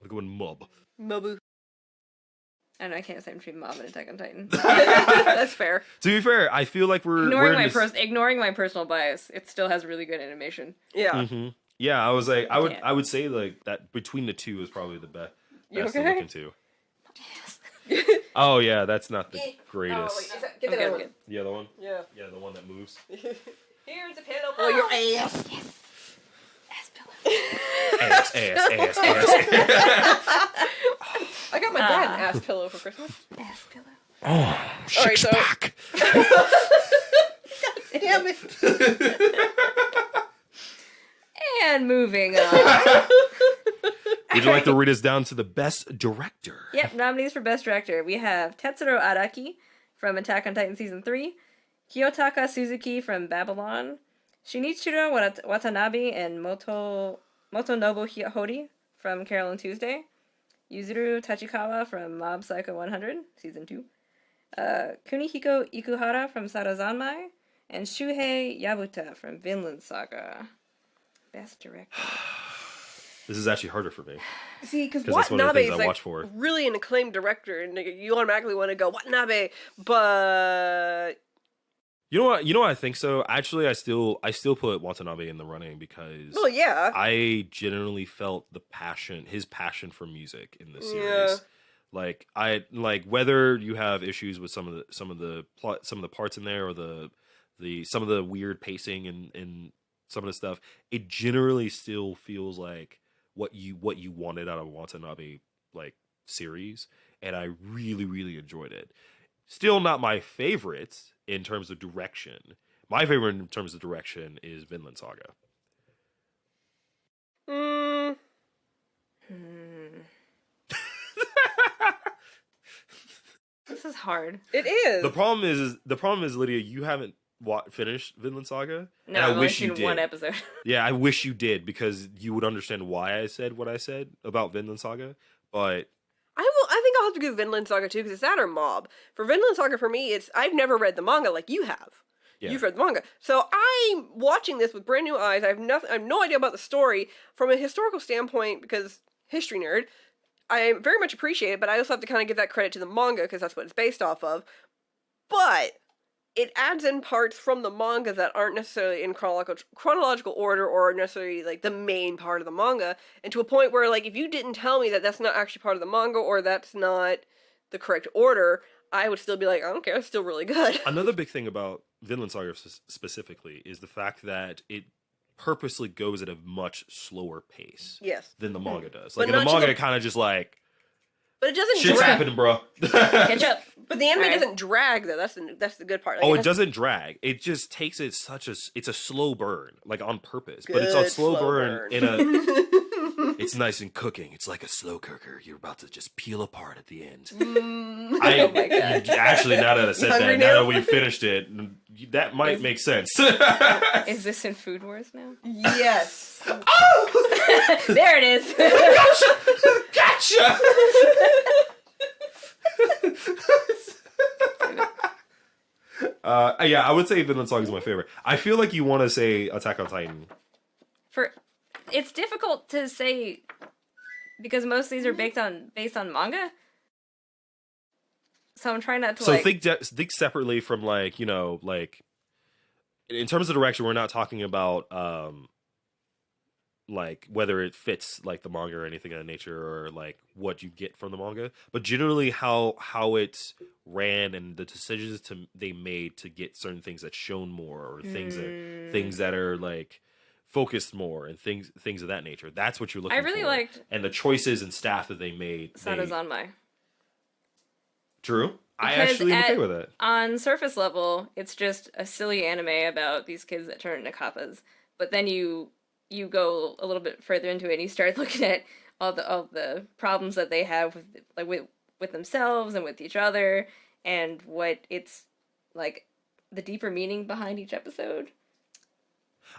I'm gonna go with Mob.
Mobu.
I don't know. I can't say between Mob and Attack on Titan.
That's fair.
To be fair, I feel like we're
Ignoring my personal bias, it still has really good animation.
Yeah.
Mm-hmm. Yeah, I was like, I
Yeah.
would say like that between the two is probably the best.
You
Best
okay?
to look into. Oh yeah, that's not the greatest.
Oh, wait, get
I'm
the other
good,
one.
good.
The other one?
Yeah.
Yeah, the one that moves.
Here's a pillow for your ass.
Ass pillow.
Ass.
I got my dad an ass pillow for Christmas.
Ass pillow.
Oh,
All right, so
pack.
damn it.
And moving on.
Would you like to read us down to the best director?
Yep, nominees for Best Director. We have Tetsuro Araki from Attack on Titan Season 3, Kiyotaka Suzuki from Babylon, Shinichiro Watanabe and Motonobu Hori from Carol and Tuesday, Yuzuru Tachikawa from Mob Psycho 100, Season 2, Kunihiko Ikuhara from Sarazanmai, and Shuhei Yabuta from Vinland Saga. Best Director.
This is actually harder for me.
See, because
that's one of the
Watanabe
things
is
I watch for.
really an acclaimed director, and you automatically want to go Watanabe, but
You know what? I think so. Actually, I still put Watanabe in the running because
well, yeah,
I genuinely felt his passion for music in this series.
Yeah.
Like whether you have issues with some of the parts in there or some of the weird pacing and some of the stuff, it generally still feels like what you wanted out of Watanabe like series, and I really, really enjoyed it. Still not my favorite in terms of direction. My favorite in terms of direction is Vinland Saga.
This is hard.
it is.
The problem is Lydia, you haven't finished Vinland Saga.
No,
and
I've
I
only
wish you
seen
did.
one episode.
Yeah, I wish you did because you would understand why I said what I said about Vinland Saga. But
I think I'll have to do Vinland Saga too, because it's that or Mob. For Vinland Saga, for me, I've never read the manga like you have.
yeah,
You've read the manga, so I'm watching this with brand new eyes. I have no idea about the story from a historical standpoint because history nerd. I very much appreciate it, but I also have to kind of give that credit to the manga because that's what it's based off of. But it adds in parts from the manga that aren't necessarily in chronological order or necessarily like the main part of the manga, and to a point where like if you didn't tell me that that's not actually part of the manga or that's not the correct order, I would still be like, I don't care, it's still really good.
another big thing about Vinland Saga specifically is the fact that it purposely goes at a much slower pace
Yes,
than the manga does.
But
Like in the
not to
manga,
the-
it kind of just like
but it doesn't
shit's
drag.
happening, bro.
Catch up.
But the anime
Alright.
doesn't drag though. That's the good part. Like,
Oh, it
has
doesn't drag. It just takes it it's a slow burn, like on purpose. But it's a
good
slow burn in a.
burn.
It's nice and cooking. It's like a slow cooker. You're about to just peel apart at the end.
Oh
my God.
Actually, now that I said
Hungry
that, now
now?
that we finished it, that might make sense.
Is this in Food Wars now?
Yes.
There it is.
Gotcha. Yeah, I would say Vinland Saga is my favorite. I feel like you want to say Attack on Titan.
It's difficult to say because most of these are based on manga. So I'm trying not to
So think separately from like in terms of direction, we're not talking about like whether it fits like the manga or anything of that nature or like what you get from the manga, but generally how it ran and the decisions they made to get certain things that's shown more or things that are like focused more and things of that nature. That's what you're looking for.
I really liked
and the choices and staff that they made.
Sarazanmai.
True. I
Because
actually am okay with it.
On surface level, it's just a silly anime about these kids that turn into kappas. But then you go a little bit further into it and you start looking at all the problems that they have with themselves and with each other and what it's like the deeper meaning behind each episode.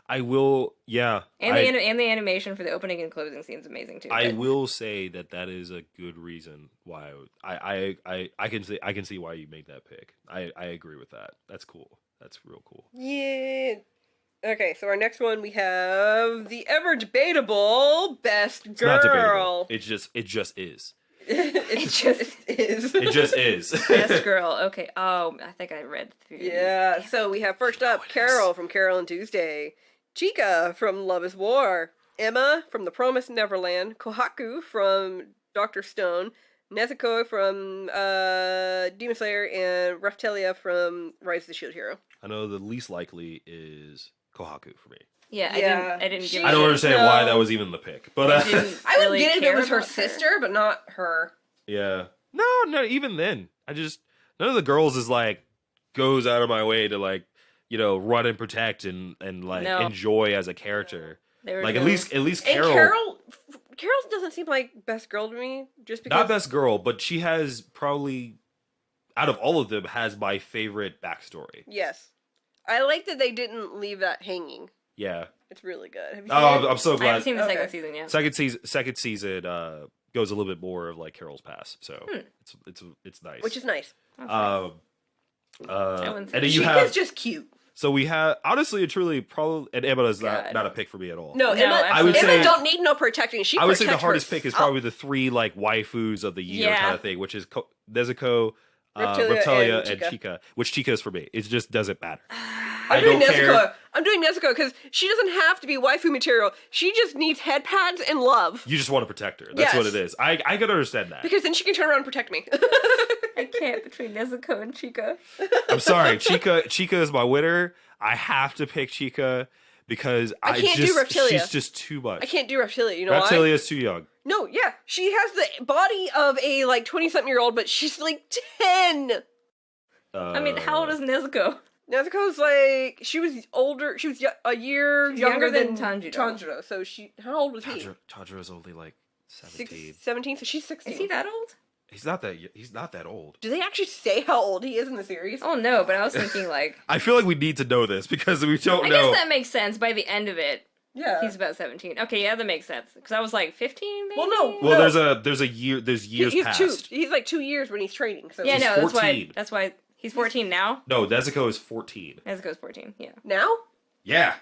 I will, yeah.
And the animation for the opening and closing scene's amazing too.
I will say that is a good reason why I can see why you made that pick. I agree with that. That's cool. That's real cool.
Yeah. Okay, so our next one we have the ever debatable best girl.
It's not debatable. It just is.
It just is.
It just is.
Best girl. Okay. Oh, I think I read through.
Yeah. So we have first up Carol from Carol and Tuesday, Chica from Love Is War, Emma from The Promised Neverland, Kohaku from Dr. Stone, Nezuko from Demon Slayer, and Raphtalia from Rise of the Shield Hero.
I know the least likely is Kohaku for me.
Yeah,
Yeah.
I didn't give
I don't understand why that was even the pick, but
I didn't
I would
really
get it if it
care
was her
about
sister, but not her.
yeah, no, even then, none of the girls is like goes out of my way to like run and protect and like
No.
enjoy as a character.
They were
Like
just-
at least
And
Carol,
Carol doesn't seem like best girl to me, just because.
not best girl, but she has probably out of all of them has my favorite backstory.
Yes. I like that they didn't leave that hanging.
Yeah.
It's really good. Have you seen it?
I'm so
I
glad.
haven't seen the second
Okay.
season yet.
Second season goes a little bit more of like Carol's past, so it's nice.
Which is nice.
um
wouldn't say
and then you
Chica's
have
just cute.
so we have honestly and truly probably and Emma is
God.
not a pick for me at all.
No,
No,
Emma,
I would
Emma
say-
don't need no protecting. She
I would say the
protects
hardest pick is
herself.
probably the three like waifus of the year
Yeah.
kind of thing, which is Nezuko,
Reptilia,
Reptilia,
and
and Chica. Which Chica is for me. It just doesn't matter.
I'm
I
doing
don't
Nezuko.
care.
I'm doing Nezuko because she doesn't have to be waifu material. She just needs head pads and love.
You just want to protect her. That's what
Yes.
it is. I can understand that.
Because then she can turn around and protect me.
I can't between Nezuko and Chica.
I'm sorry, Chica is my winner. I have to pick Chica because
I can't do Reptilia.
She's just too much.
I can't do Reptilia. You know why?
Reptilia is too young.
No, yeah. She has the body of a like 20-something-year-old, but she's like 10.
I mean, how old is Nezuko?
Nezuko's like she was older. She was a year
She's
younger
younger
than
than Tanjiro.
Tanjiro. So she, how old was he?
Tanjiro's only like 17.
17. So she's 16.
Is he that old?
He's not that old.
Do they actually say how old he is in the series?
Oh no, but I was thinking like.
I feel like we need to know this because we don't
I
know.
guess that makes sense. By the end of it,
Yeah.
he's about 17. Okay, yeah, that makes sense. Because I was like 15, maybe?
Well, no.
Well, there's years
he's
past.
He's like 2 years when he's training. So
Yeah,
He's
no,
14.
that's why he's 14 now.
No, Nezuko is 14.
Nezuko's 14, yeah.
now.
Yeah.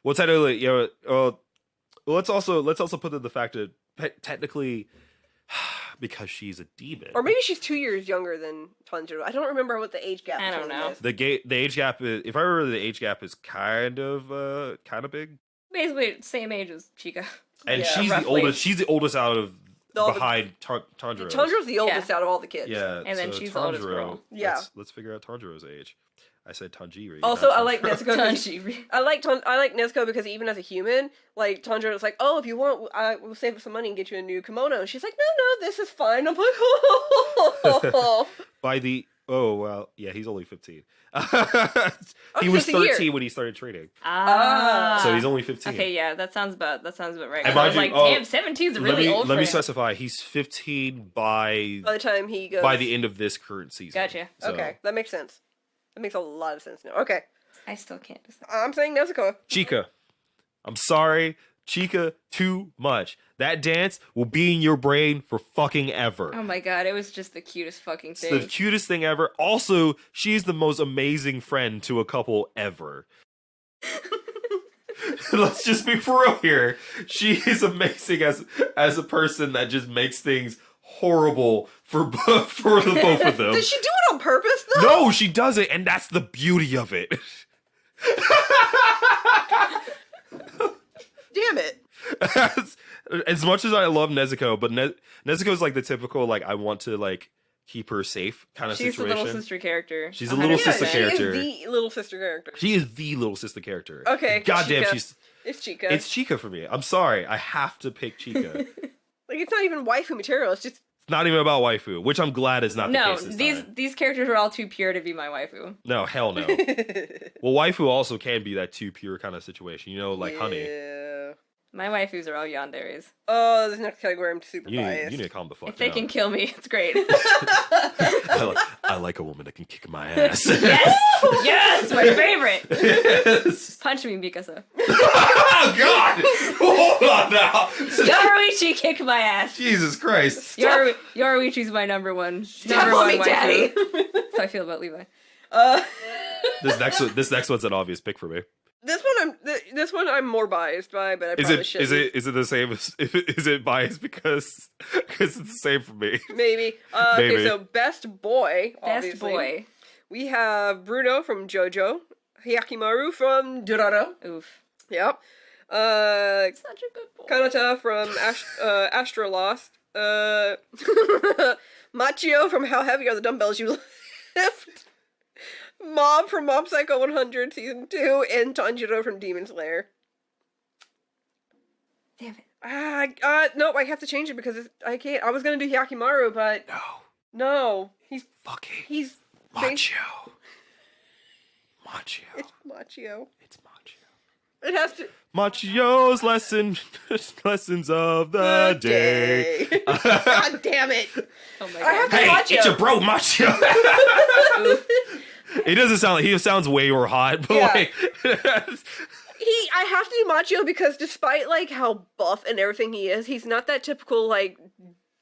Well, technically, you know, let's also put in the fact that technically, because she's a demon,
Or maybe she's 2 years younger than Tanjiro. I don't remember what the age gap.
I don't
between
know.
them is.
the age gap is, if I remember, the age gap is kind of big,
Basically, same age as Chica.
and
Yeah,
she's
roughly.
the oldest. She's the oldest out of
All the-
behind Tanjiro.
Tanjiro's the oldest out of all the kids.
Yeah,
And then
so
she's the oldest
Tanjiro-
girl.
Yeah.
Let's figure out Tanjiro's age. I said Tanjiro.
Also,
not
I like
Tanjiro.
Nezuko. 'cause-
Tanjiro.
I like Nezuko because even as a human, like Tanjiro's like, oh, if you want, I will save up some money and get you a new kimono. And she's like, no, this is fine. I'm like, oh.
By the he's only 15. He
Okay,
was
it's a year.
13 when he started training,
Ah.
so he's only 15.
Okay, yeah, that sounds about right.
And
'Cause I
mind
was
you,
like,
oh,
damn, 17 is really old
let
for
me
him.
specify. He's 15
By the time he goes,
by the end of this current season.
Gotcha.
So,
Okay, that makes sense. That makes a lot of sense now. Okay,
I still can't decide.
I'm saying Nezuko.
Chica, I'm sorry, Chica, too much. That dance will be in your brain for fucking ever.
Oh my god, it was just the cutest fucking
It's
thing.
the cutest thing ever. Also, she's the most amazing friend to a couple ever. Let's just be for real here. She is amazing as a person that just makes things horrible for the both of them.
Did she do it on purpose though?
No, she doesn't, and that's the beauty of it.
Damn it.
As much as I love Nezuko, but Nezuko is like the typical like I want to like keep her safe kind of
She's
situation.
the little sister character.
She's a little
100%.
sister
she
character.
is the little sister character.
She is the little sister character.
Okay,
Goddamn,
Chica.
she's
It's Chica.
it's Chica for me. I'm sorry, I have to pick Chica.
Like it's not even waifu material. It's just
It's not even about waifu, which I'm glad is not the
No,
case this
these
time.
these characters are all too pure to be my waifu.
No, hell no. Well, waifu also can be that too pure kind of situation, you know, like honey.
Yeah.
My waifus are all yanderes.
Oh, this next category I'm super
You
biased.
need to calm the fuck
If they
down.
can kill me, it's great.
I like a woman that can kick my ass.
Yes! Yes! My favorite!
Yes.
Punch me, Mikasa.
Oh God! Hold on now.
Yoruichi, kick my ass.
Jesus Christ!
Yoruichi's my number one.
Stop
number
on
one
me,
waifu.
Daddy.
That's how I feel about Levi.
This next one's an obvious pick for me.
This one I'm more biased by, but I
Is
probably
it
shouldn't.
is it the same as is it biased because it's the same for me?
Maybe.
Maybe.
Okay, so best boy.
Best
Obviously.
boy.
We have Bruno from JoJo, Hyakimaru from Dororo.
Oof.
Yep.
Such a good boy.
Kanata from Astro Lost. Machio from How Heavy Are the Dumbbells You Lift. Mob from Mob Psycho 100 Season 2. And Tanjiro from Demon Slayer.
Damn it.
Nope, I have to change it because I can't. I was gonna do Hyakimaru, but no. He's
Fucking
bas-
Macho.
It's Machio.
It's Macho.
It has to.
Machio's lessons of the day.
God damn it!
Oh my
I have
god.
to
Hey,
watch
it's
it.
your bro, Macho. He doesn't sound like he sounds way more hot, but
Yeah.
like
I have to do Macho because despite like how buff and everything he is, he's not that typical like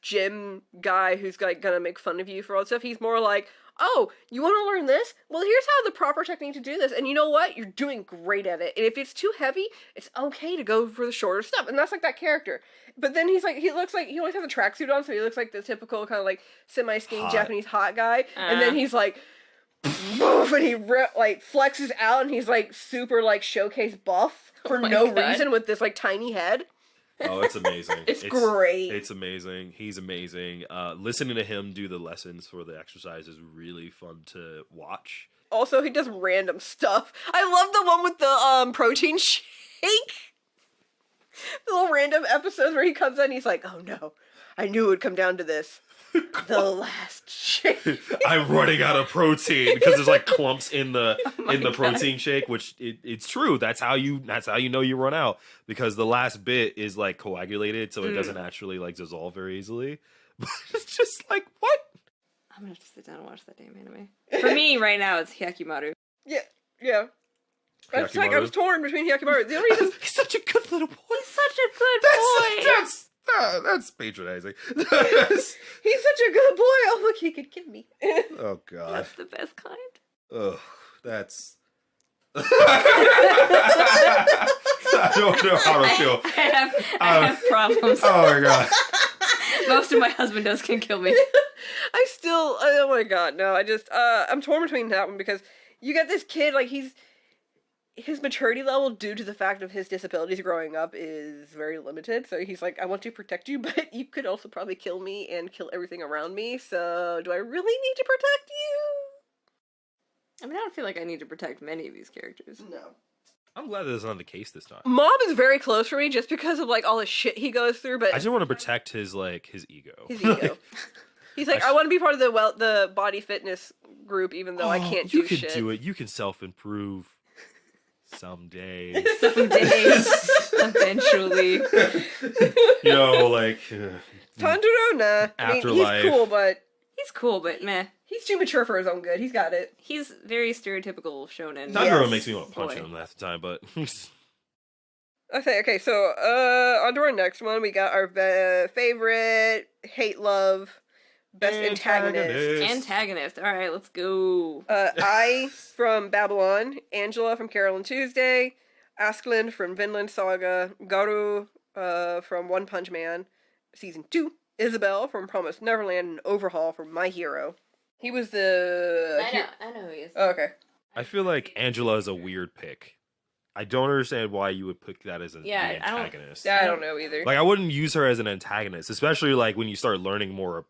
gym guy who's like gonna make fun of you for all that stuff. He's more like, oh, you want to learn this? Well, here's how the proper technique to do this. And you know what? You're doing great at it. And if it's too heavy, it's okay to go for the shorter stuff. And that's like that character. But then he's like, he looks like, he always has a tracksuit on, so he looks like the typical kind of like semi-skinny
Hot.
Japanese hot guy. And then he's like, and he like flexes out and he's like super like showcase buff for
my
no
God.
reason with this like tiny head.
oh, it's amazing.
It's great.
It's amazing. He's amazing. Listening to him do the lessons for the exercise is really fun to watch.
Also, he does random stuff. I love the one with the protein shake. The little random episodes where he comes in and he's like, oh no, I knew it would come down to this. The last shake.
I'm running out of protein because there's like clumps in the
God.
protein shake, which it's true. That's how you know you run out because the last bit is like coagulated, so it doesn't actually like dissolve very easily. But it's just like what?
I'm gonna have to sit down and watch that damn anime. For me, right now, it's Hyakimaru.
Yeah. I was like, I
Hyakimaru?
was torn between Hyakimaru. The only reason
He's such a good little boy.
He's such a good boy.
That's patronizing.
he's such a good boy. Oh look, he could kill me.
Oh god.
That's the best kind.
Ugh, that's. I don't know how to feel.
I have problems.
Oh my god.
Most of my husband does can kill me.
I still, oh my god, no, I'm torn between that one because you got this kid, like, his maturity level due to the fact of his disabilities growing up is very limited, so he's like, I want to protect you, but you could also probably kill me and kill everything around me, so do I really need to protect
I mean, I don't feel like I need to protect many of these characters.
you? No.
I'm glad that's not the case this time.
Mob is very close for me just because of, like, all the shit he goes through, but
I just want to protect his ego.
his ego. He's like, I want to be part of the body fitness group, even though I can't do
you can
shit.
do it. You can self-improve someday.
Some days, eventually.
You know, like
Tanjiro, nah. I mean,
Afterlife.
he's cool, but
He's cool, but meh.
he's too mature for his own good. He's got it.
He's very stereotypical shonen.
Tanjiro
Yes.
makes me want to punch
Boy.
him half the time, but
Okay, so on to our next one. We got our favorite hate love best antagonist.
Antagonist. All right, let's go.
I from Babylon, Angela from Carol and Tuesday, Askeladd from Vinland Saga, Garu from One Punch Man, season 2, Isabel from Promised Neverland, and Overhaul from My Hero. He was the.
I know who he is.
Oh, okay.
I feel like Angela is a weird pick. I don't understand why you would pick that as an
Yeah, I don't-
antagonist.
Yeah, I don't know either.
Like, I wouldn't use her as an antagonist, especially like when you start learning more.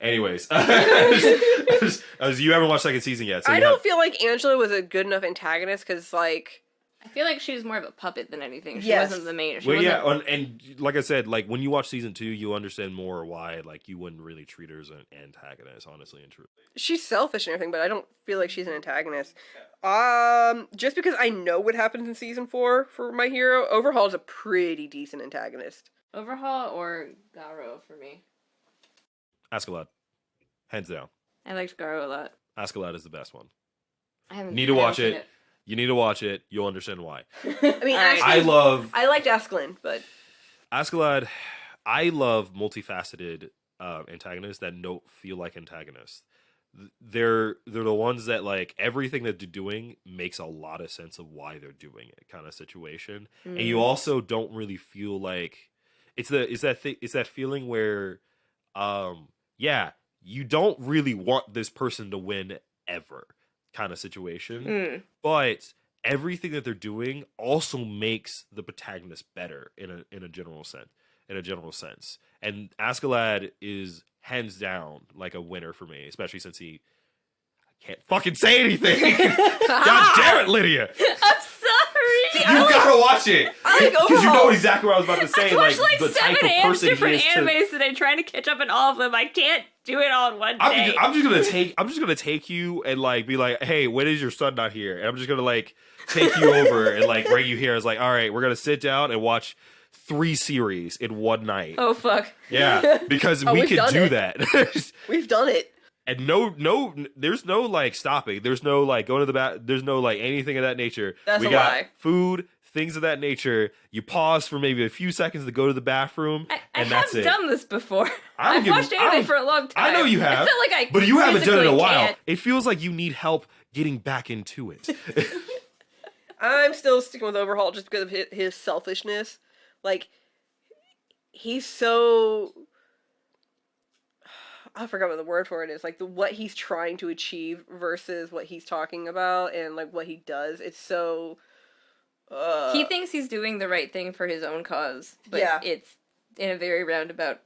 Anyways, as you haven't watched second season yet, so
I
you
don't
have-
feel like Angela was a good enough antagonist because, like,
I feel like she was more of a puppet than anything. She
Yes.
wasn't the main. She
Well,
wasn't,
yeah, and like I said, like when you watch season 2, you understand more why like you wouldn't really treat her as an antagonist, honestly and truly.
she's selfish and everything, but I don't feel like she's an antagonist. Just because I know what happens in season 4 for My Hero, Overhaul is a pretty decent antagonist.
Overhaul or Garo for me.
Askeladd, hands down.
I liked Garo a lot.
Askeladd is the best one.
I haven't
Need to
I haven't
watch
seen
it. You need to watch it. You'll understand why.
I mean,
All right.
I love
I liked Askeladd, but
Askeladd. I love multifaceted antagonists that don't feel like antagonists. They're the ones that like everything that they're doing makes a lot of sense of why they're doing it, kind of situation. And you also don't really feel like it's that feeling where, yeah, you don't really want this person to win ever, kind of situation. But everything that they're doing also makes the protagonist better in a general sense. And Askeladd is hands down like a winner for me, especially since I can't fucking say anything. God damn it, Lydia!
I'm sorry.
You gotta watch it.
I like
Because you know
Overhaul.
exactly what I was about to say.
I watched like
the type of
7
person he
different
is to.
animes today, trying to catch up on all of them. I can't do it all in one day.
I'm just gonna take you and like be like, hey, when is your son not here? And I'm just gonna like take you over and like bring you here. It's like, all right, we're gonna sit down and watch 3 series in one night.
Oh fuck.
Yeah, because we
we've
could
done
do
it.
that.
We've done it.
And no, there's no like stopping. There's no like going to the bath. There's no like anything of that nature.
That's
we
a
got
lie.
food, things of that nature. You pause for maybe a few seconds to go to the bathroom,
I
and that's
have
it.
done this before.
I don't
I've
give a-
watched
I
anime
don't-
for a long time.
I know you have.
I feel like
but you haven't done it in a
physically
while.
can't.
It feels like you need help getting back into it.
I'm still sticking with Overhaul just because of his selfishness. Like, he's so... I forgot what the word for it is. Like, what he's trying to achieve versus what he's talking about and, like, what he does. It's so...
He thinks he's doing the right thing for his own cause, but
Yeah.
it's in a very roundabout.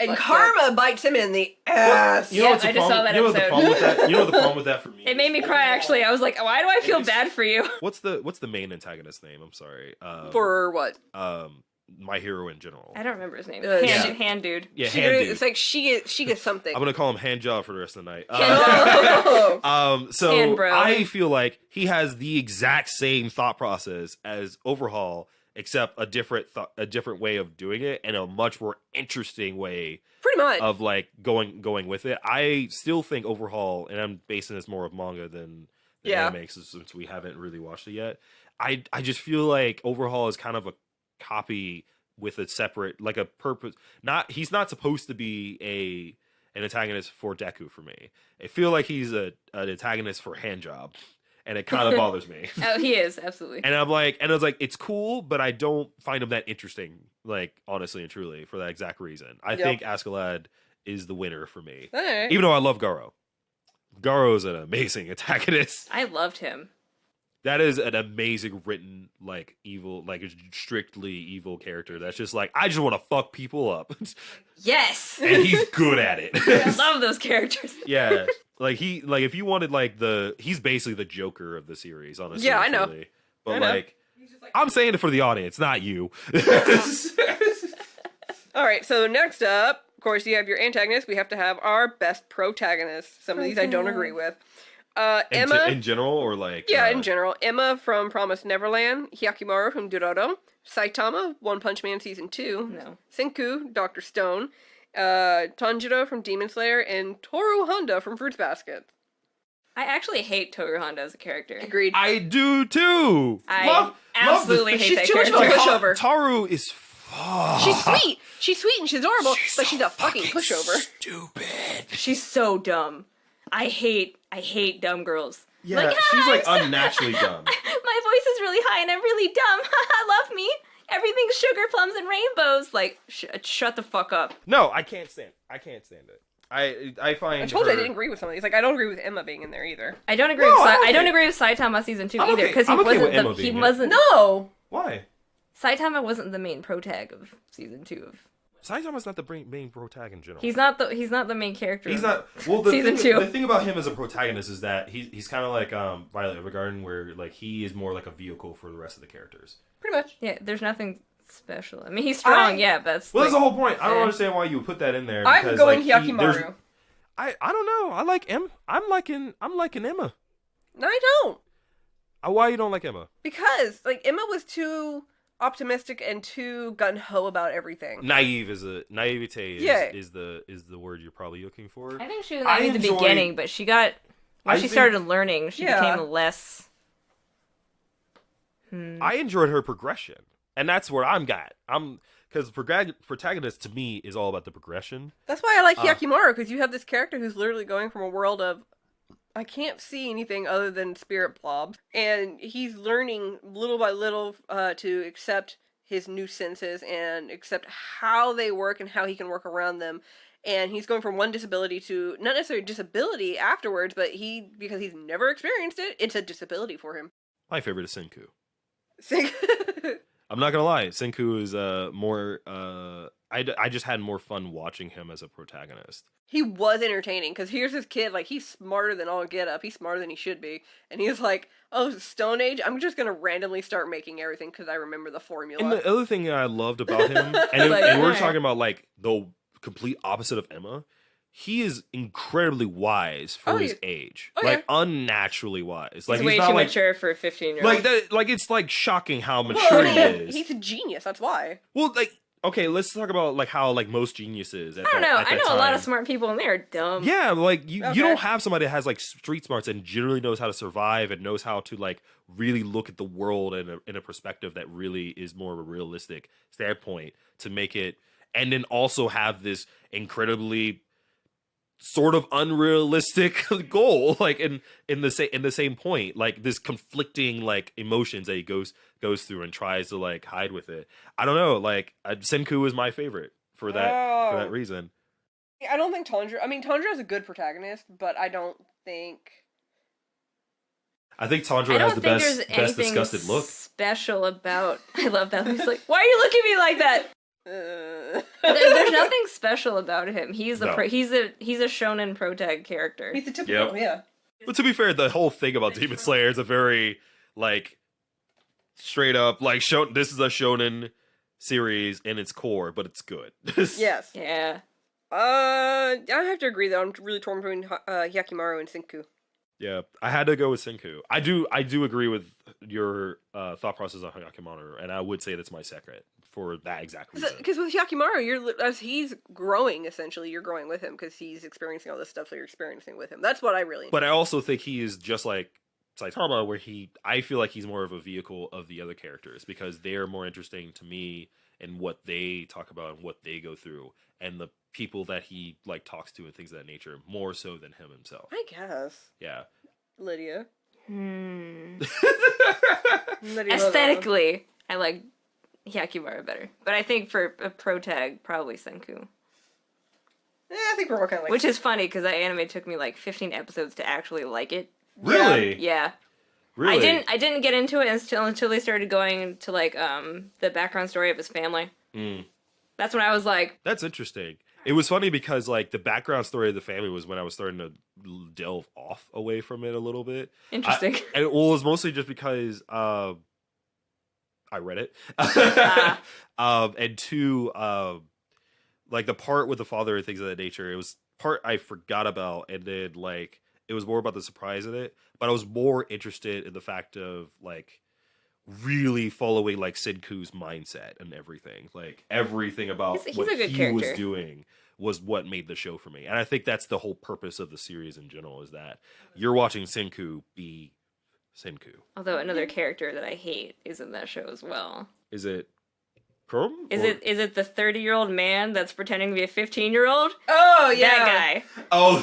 And
fucked
karma bites him in the ass.
You know
Yeah,
what's the
I just
problem?
saw that
You know what the
episode.
problem with that? You know what the problem with that for me?
It made me cry. Actually, I was like, "Why do I feel bad for you?"
What's the main antagonist name? I'm sorry.
For what?
My Hero in general.
I don't remember his name.
Yeah.
Hand dude.
Yeah,
She
hand
gets-
dude.
It's like she gets something.
I'm gonna call him Hand Job for the rest of the night.
Oh.
So
Hand bro.
I feel like he has the exact same thought process as Overhaul, except a different way of doing it, and a much more interesting way
Pretty much.
of like going with it. I still think Overhaul, and I'm basing this more of manga than
Yeah.
anime, since we haven't really watched it yet. I just feel like Overhaul is kind of a copy with a separate, like a purpose. He's not supposed to be an antagonist for Deku for me. I feel like he's an antagonist for Handjob, and it kind of bothers me.
Oh, he is absolutely.
And I was like, it's cool, but I don't find him that interesting. Like, honestly and truly, for that exact reason. I think Askeladd is the winner for me,
Alright.
even though I love Garo. Garo is an amazing antagonist.
I loved him.
That is an amazing written, like, evil, like a strictly evil character. That's just like, I just want to fuck people up,
Yes.
and he's good at it.
I love those characters.
Yeah, like if you wanted like he's basically the Joker of the series, honestly.
Yeah, I know.
truly. But
I know.
like, I'm saying it for the audience, not you.
Alright, so next up, of course, you have your antagonist. We have to have our best protagonist. Some of these I don't agree with. Emma.
in general, or like
Yeah, in general. Emma from Promised Neverland, Hyakimaru from Dororo, Saitama, One Punch Man Season 2,
No.
Senku, Dr. Stone, Tanjiro from Demon Slayer, and Toru Honda from Fruits Basket.
I actually hate Toru Honda as a character.
Agreed.
I do too.
I absolutely hate
She's
that
too much of a
character.
pushover.
Taru is.
She's sweet. She's sweet and she's adorable, but she's a fucking pushover.
Stupid.
She's so dumb. I hate dumb girls.
Yeah,
Like,
she's like
"Hi,
unnaturally dumb.
My voice is really high and I'm really dumb. Love me. Everything's sugar plums and rainbows. Like, shut the fuck up.
No, I can't stand it. I find.
I told you I
her-
didn't agree with some of these. Like, I don't agree with Emma being in there either.
I don't agree.
No,
with
I'm
I don't
okay.
agree with Saitama season 2
I'm
either
okay-
because
I'm
he
okay with
wasn't
Emma
the he
being in it.
wasn't
No!
Why?
Saitama wasn't the main protag of season 2 of.
Saitama's not the main protagonist in general.
He's not the main character.
He's
of
not. Well, the
season
thing,
2.
The thing about him as a protagonist is that he's kind of like Violet Evergarden, where like he is more like a vehicle for the rest of the characters.
Pretty much.
Yeah, there's nothing special. I mean, he's strong. Yeah, but that's.
Well,
like,
that's the whole point. I don't
eh.
understand why you would put that in there.
I'm
because,
going
like,
Hyakimaru.
I don't know. I like Emma. I'm liking Emma.
No, I don't.
Why you don't like Emma?
Because, like, Emma was too optimistic and too gun-ho about everything.
Naivete
Yeah.
is the word you're probably looking for.
I think she was
I
in the
enjoy-
beginning, but she got when
I
she
think-
started learning, she
Yeah.
became less.
I enjoyed her progression, and that's where I'm got. Because protagonist to me is all about the progression.
That's why I like Hyakimaru, because you have this character who's literally going from a world of, I can't see anything other than spirit blobs, and he's learning little by little to accept his new senses and accept how they work and how he can work around them. And he's going from one disability to, not necessarily disability afterwards, but because he's never experienced it, it's a disability for him.
My favorite is Senku.
So-
I'm not gonna lie, Senku is more. I just had more fun watching him as a protagonist.
He was entertaining because here's this kid, like, he's smarter than all get up. He's smarter than he should be. And he's like, oh, Stone Age? I'm just going to randomly start making everything because I remember the formula.
And the other thing I loved about him, and,
Like,
and we're
alright.
talking about like the complete opposite of Emma, he is incredibly wise for
Oh,
his
yeah.
age.
Oh,
like unnaturally wise. Like
He's way
not
too
like,
mature for a 15-year-old.
like that like it's like shocking how
Well,
mature he is.
he's a genius, that's why.
Well, like, okay, let's talk about like how like most geniuses. At
I don't
that-
know.
at
I
that
know a lot
time-
of smart people and they're dumb.
Yeah, like you
Okay.
don't have somebody that has like street smarts and generally knows how to survive and knows how to like really look at the world in a perspective that really is more of a realistic standpoint to make it, and then also have this incredibly sort of unrealistic goal, like in the same point, like this conflicting like emotions that he goes through and tries to like hide with it. I don't know, like Senku is my favorite for that reason.
I don't think Tundra... I mean, Tundra is a good protagonist, but I don't think...
I think
I
Tundra
don't
has the
think
best
there's anything
disgusted look.
special about. I love that. He's like, why are you looking at me like that? There's nothing special about him. He's a
No.
he's a shonen protag character.
He's the typical,
Yep.
yeah.
But to be fair, the whole thing about Demon Slayer is a very like straight up like this is a shonen series in its core, but it's good.
Yes.
Yeah.
I have to agree, though. I'm really torn between Hyakimaru and Senku.
Yeah, I had to go with Senku. I do agree with your thought process on Hyakimaru, and I would say that's my second for that exact reason.
Because with Hyakimaru, as he's growing, essentially, you're growing with him because he's experiencing all this stuff that you're experiencing with him. That's what I really...
But I also think he is just like Saitama, where I feel like he's more of a vehicle of the other characters because they're more interesting to me in what they talk about and what they go through, and the people that he like talks to and things of that nature, more so than him himself.
I guess.
Yeah.
Lydia. Lydia
Aesthetically, I like Hyakimaru better, but I think for a protag, probably Senku.
I think we're all kind of like...
Which is funny because that anime took me like 15 episodes to actually like it.
Really?
Yeah.
Really?
I didn't get into it until they started going into like the background story of his family.
Mm.
That's when I was like,
That's interesting. It was funny because like the background story of the family was when I was starting to delve off away from it a little bit.
interesting.
And it was mostly just because I read it. And two, like the part with the father and things of that nature, it was part I forgot about, and then like it was more about the surprise in it. But I was more interested in the fact of like really following like Senku's mindset and everything. Like everything about
He's
what
a good
he
character.
was doing was what made the show for me. And I think that's the whole purpose of the series in general, is that you're watching Senku be Senku.
Although another character that I hate is in that show as well.
Is it Kurum?
Is it the 30-year-old man that's pretending to be a 15-year-old?
Oh, yeah.
That guy.
Oh,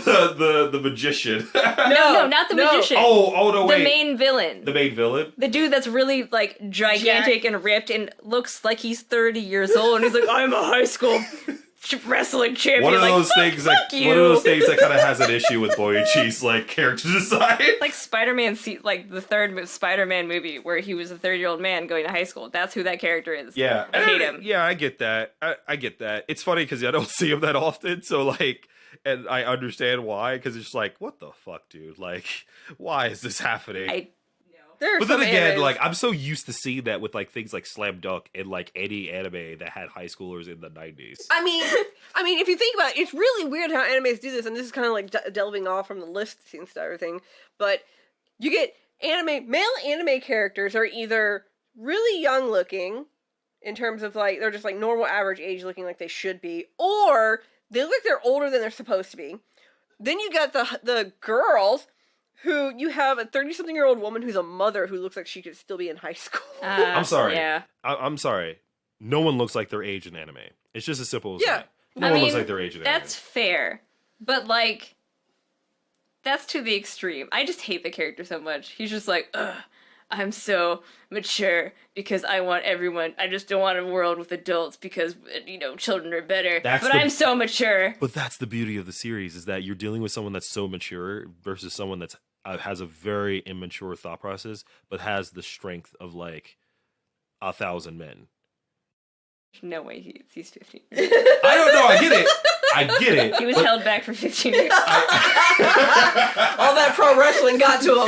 the magician.
No, not the magician.
Oh no, wait.
The main villain.
The main villain?
The dude that's really like gigantic and ripped and looks like he's 30 years old, and he's like, I'm a high school wrestling champion.
One of
like,
those things that
fuck you.
one of those things that kind of has an issue with Boichi's like character design.
Like Spider-Man, like the third Spider-Man movie where he was a 30-year-old man going to high school. That's who that character is.
Yeah,
I hate him.
Yeah, I get that. I get that. It's funny because I don't see him that often, so like, and I understand why, because it's just like, what the fuck, dude? Like, why is this happening?
There are
But then
some
again,
animes-
like, I'm so used to seeing that with like things like Slam Dunk and like any anime that had high schoolers in the 90s.
I mean, if you think about it, it's really weird how animes do this, and this is kind of like delving off from the lists and stuff, everything. But you get male anime characters are either really young looking, in terms of like they're just like normal average age looking like they should be, or they look like they're older than they're supposed to be. Then you got the girls, who you have a 30-something-year-old woman who's a mother who looks like she could still be in high school.
I'm sorry.
Yeah.
I'm sorry. No one looks like their age in anime. It's just as simple as that. No
I
one
mean,
looks like their age in anime.
That's fair. But, like, that's to the extreme. I just hate the character so much. He's just like, ugh, I'm so mature because I just don't want a world with adults because, children are better. I'm so mature.
But that's the beauty of the series, is that you're dealing with someone that's so mature versus someone that's has a very immature thought process, but has the strength of like 1,000 men.
There's no way he's 15.
I don't know. I get it.
He was held back for 15 years.
All that pro wrestling got to him.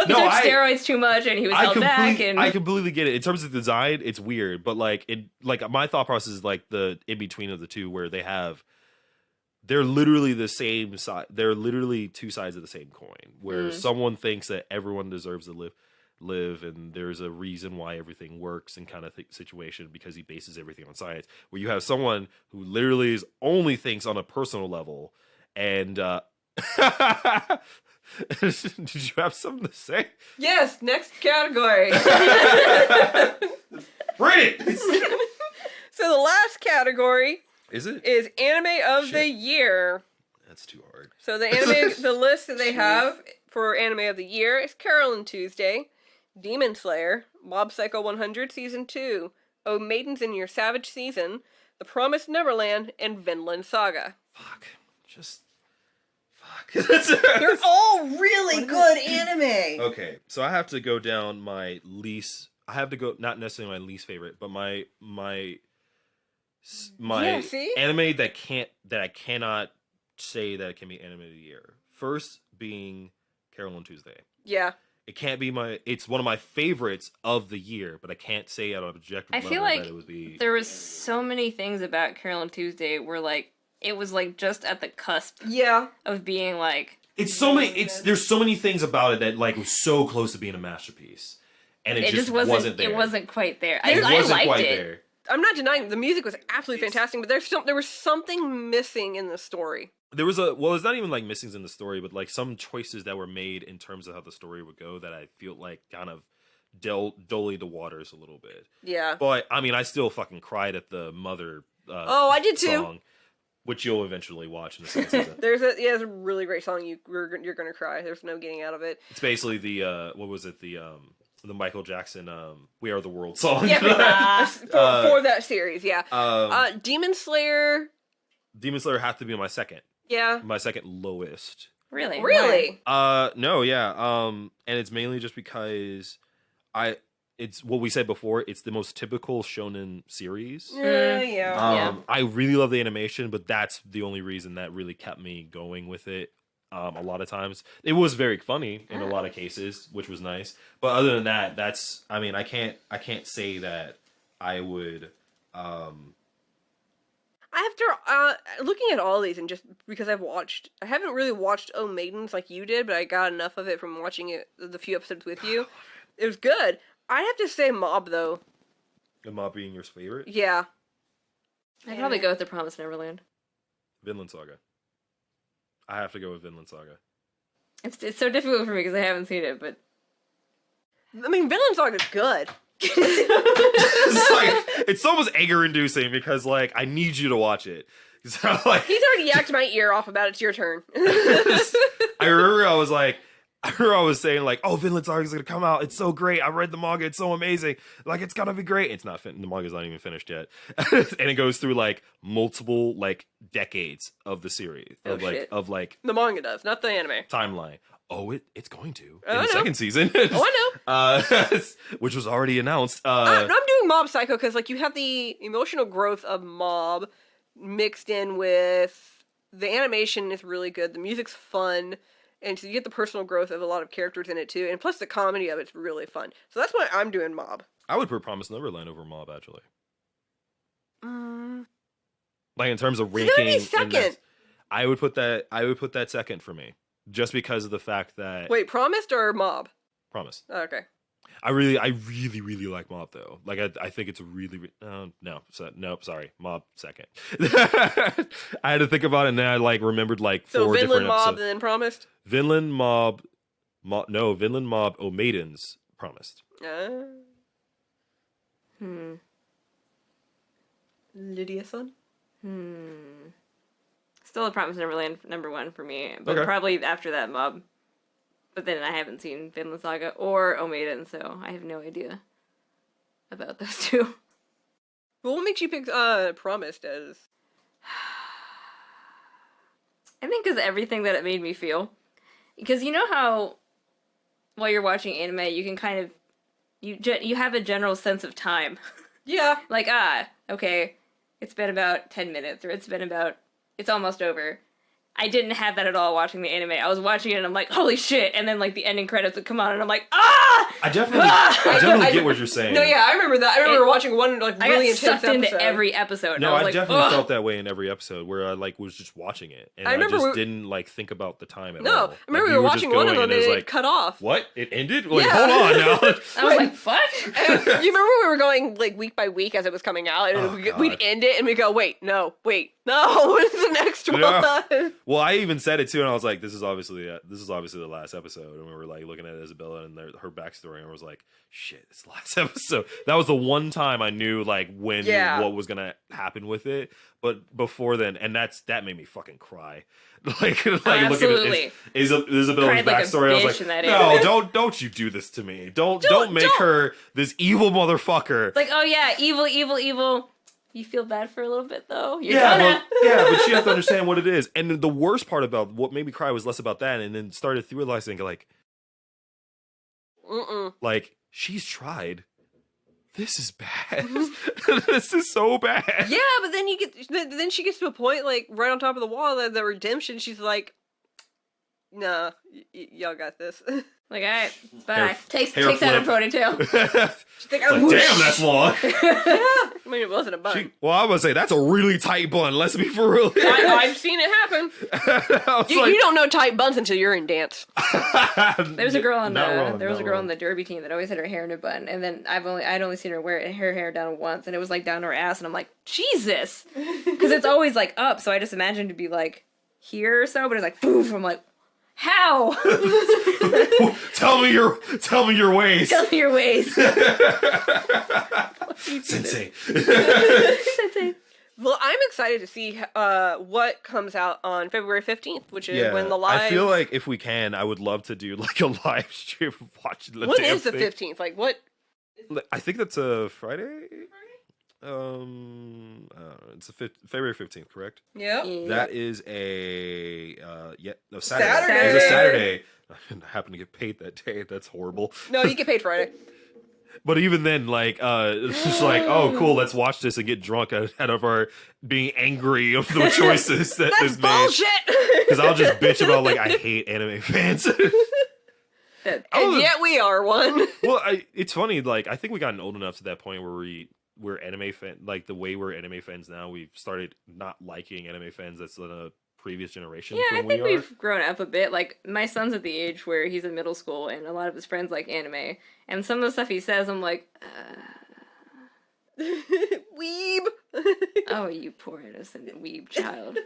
He took steroids too much, and he was held back. And
I completely get it. In terms of design, it's weird, but like my thought process is like the in between of the two, where they're literally the same side. They're literally two sides of the same coin. Where someone thinks that everyone deserves to live, and there's a reason why everything works and kind of situation because he bases everything on science. Where you have someone who literally only thinks on a personal level, and did you have something to say?
Yes, next category.
Bring it.
So the last category
Is
anime of the year.
That's too hard.
So the list that they have for anime of the year is Carol and Tuesday, Demon Slayer, Mob Psycho 100 Season 2, Oh Maidens in Your Savage Season, The Promised Neverland, and Vinland Saga.
Fuck.
They're all really good anime.
Okay, so I have to go down my least. I have to go not necessarily my least favorite, but my anime that I cannot say that it can be anime of the year. First being Carol and Tuesday.
Yeah.
It can't be it's one of my favorites of the year, but I can't say at an objective level
feel like
that it would be.
there was so many things about Carol and Tuesday where like it was like just at the cusp of being like
There's so many things about it that like was so close to being a masterpiece. And it just wasn't there.
It wasn't quite there.
I liked it.
There. I'm not denying the music was absolutely fantastic, but there was something missing in the story.
It's not even like missings in the story, but like some choices that were made in terms of how the story would go that I feel like kind of dullied the waters a little bit.
Yeah.
But I mean, I still fucking cried at the Mother
I did too.
song, which you'll eventually watch in the second season.
There's a really great song. You're gonna cry. There's no getting out of it.
It's basically the the Michael Jackson "We Are the World" song.
Yeah, for that series. Yeah. Demon Slayer.
Demon Slayer have to be my second.
Yeah.
My second lowest.
Really?
Really?
No, yeah. And it's mainly just because it's what we said before, it's the most typical shonen series.
Yeah.
I really love the animation, but that's the only reason that really kept me going with it. A lot of times. It was very funny in a lot of cases, which was nice. But other than that, I can't say that I would
After looking at all these and just because I haven't really watched Oh Maidens like you did, but I got enough of it from watching it the few episodes with you. It was good. I'd have to say Mob though.
The Mob being your favorite?
Yeah.
I'd probably go with The Promised Neverland.
Vinland Saga. I have to go with Vinland Saga.
It's so difficult for me because I haven't seen it, but
I mean, Vinland Saga's good.
It's almost anger inducing because like I need you to watch it. So, like,
he's already yacked my ear off about it's your turn.
I remember I was saying like, oh, Vinland Saga is gonna come out. It's so great. I read the manga. It's so amazing. Like it's gonna be great. It's not. The manga's not even finished yet, and it goes through like multiple like decades of the series of
the manga does, not the anime
timeline. Oh, it's going to in
the
second season.
Oh, I know.
Which was already announced.
I'm doing Mob Psycho because like you have the emotional growth of Mob mixed in with the animation is really good. The music's fun. And so you get the personal growth of a lot of characters in it too, and plus the comedy of it's really fun. So that's why I'm doing Mob.
I would put Promised Neverland over Mob actually. Like in terms of ranking,
second.
I would put that second for me, just because of the fact that.
Wait, Promised or Mob?
Promised.
Oh, okay.
I really like Mob though. Like I think it's really sorry, Mob second. I had to think about it, and then I like remembered like four different
Vinland Mob
episodes.
and then Promised.
Vinland Mob, Vinland Mob. Oh, Maidens, Promised.
Lydia son.
Still The Promised Neverland number one for me, but probably after that Mob. But then I haven't seen Vinland Saga or Oh Maiden, so I have no idea about those two.
Well, what makes you pick Promised as?
I think because everything that it made me feel. Because you know how while you're watching anime, you can kind of you have a general sense of time.
Yeah.
Like, okay, it's been about 10 minutes, or it's almost over. I didn't have that at all watching the anime. I was watching it and I'm like, holy shit, and then like the ending credits would come on and I'm like,
I definitely get what you're saying.
No, yeah, I remember that. I remember watching one like
I
really
got
intense
sucked into
episode.
every episode.
No,
I was
I
like,
definitely
ugh.
felt that way in every episode where I like was just watching it and
I
I,
remember
just didn't like think about the time at all.
No, I remember we were watching one of them and it cut off.
What? It ended? Like,
Yeah.
hold on now.
I was like, fuck.
And you remember we were going like week by week as it was coming out, and we'd end it and we'd go, wait, no, what is the next one?
Yeah. Well, I even said it too, and I was like, this is obviously the last episode, and we were like looking at Isabella and her backstory, and I was like, shit, it's the last episode. That was the one time I knew like when what was gonna happen with it, but before then, and that made me fucking cry. like
absolutely.
Looking at Isabella's
Cried like a
backstory, I was
bitch in
like,
that
no,
anime.
don't you do this to me. Don't make her this evil motherfucker.
It's like, oh yeah, evil. You feel bad for a little bit though. You're
Yeah, but you have to understand what it is. And the worst part about what made me cry was less about that, and then started realizing like she's tried. This is bad. This is so bad.
Yeah, but then she gets to a point like right on top of the wall of the redemption. She's like, nah, y'all got this.
Like, all right, bye. Takes
hair
out her
flip.
ponytail.
She's like,
Damn, that's long.
Yeah, I mean it wasn't a bun.
Well, I would say that's a really tight bun. Let's be for real.
I've seen it happen. You don't know tight buns until you're in dance.
There was a girl on
Not wrong.
on the derby team that always had her hair in a bun, and then I'd only seen her wear her hair down once, and it was like down to her ass, and I'm like, Jesus, because it's always like up, so I just imagined to be like here or so, but it's like poof. I'm like, how?
Tell me your ways.
Tell me your ways.
Sensei.
Sensei.
Well, I'm excited to see what comes out on February 15th, which is when the live...
I feel like if we can, I would love to do like a live stream of watching the
When
damn
is the
thing.
15th? Like, what?
I think that's a Friday. It's February 15th, correct?
Yeah.
That is a Saturday.
Saturday.
It's a Saturday. I happen to get paid that day. That's horrible.
No, you get paid Friday.
But even then, like, it's just like, oh, cool, let's watch this and get drunk out of our being angry of the choices that
That's
is made.
bullshit!
Because I'll just bitch about like I hate anime fans.
And yet we are one.
Well, it's funny. Like, I think we gotten old enough to that point where we're anime fan. Like the way we're anime fans now, we've started not liking anime fans. That's in a previous generation.
Yeah, I
from
think
we are.
we've grown up a bit. Like, my son's at the age where he's in middle school, and a lot of his friends like anime. And some of the stuff he says, I'm like,
Weeb.
oh, you poor innocent weeb child.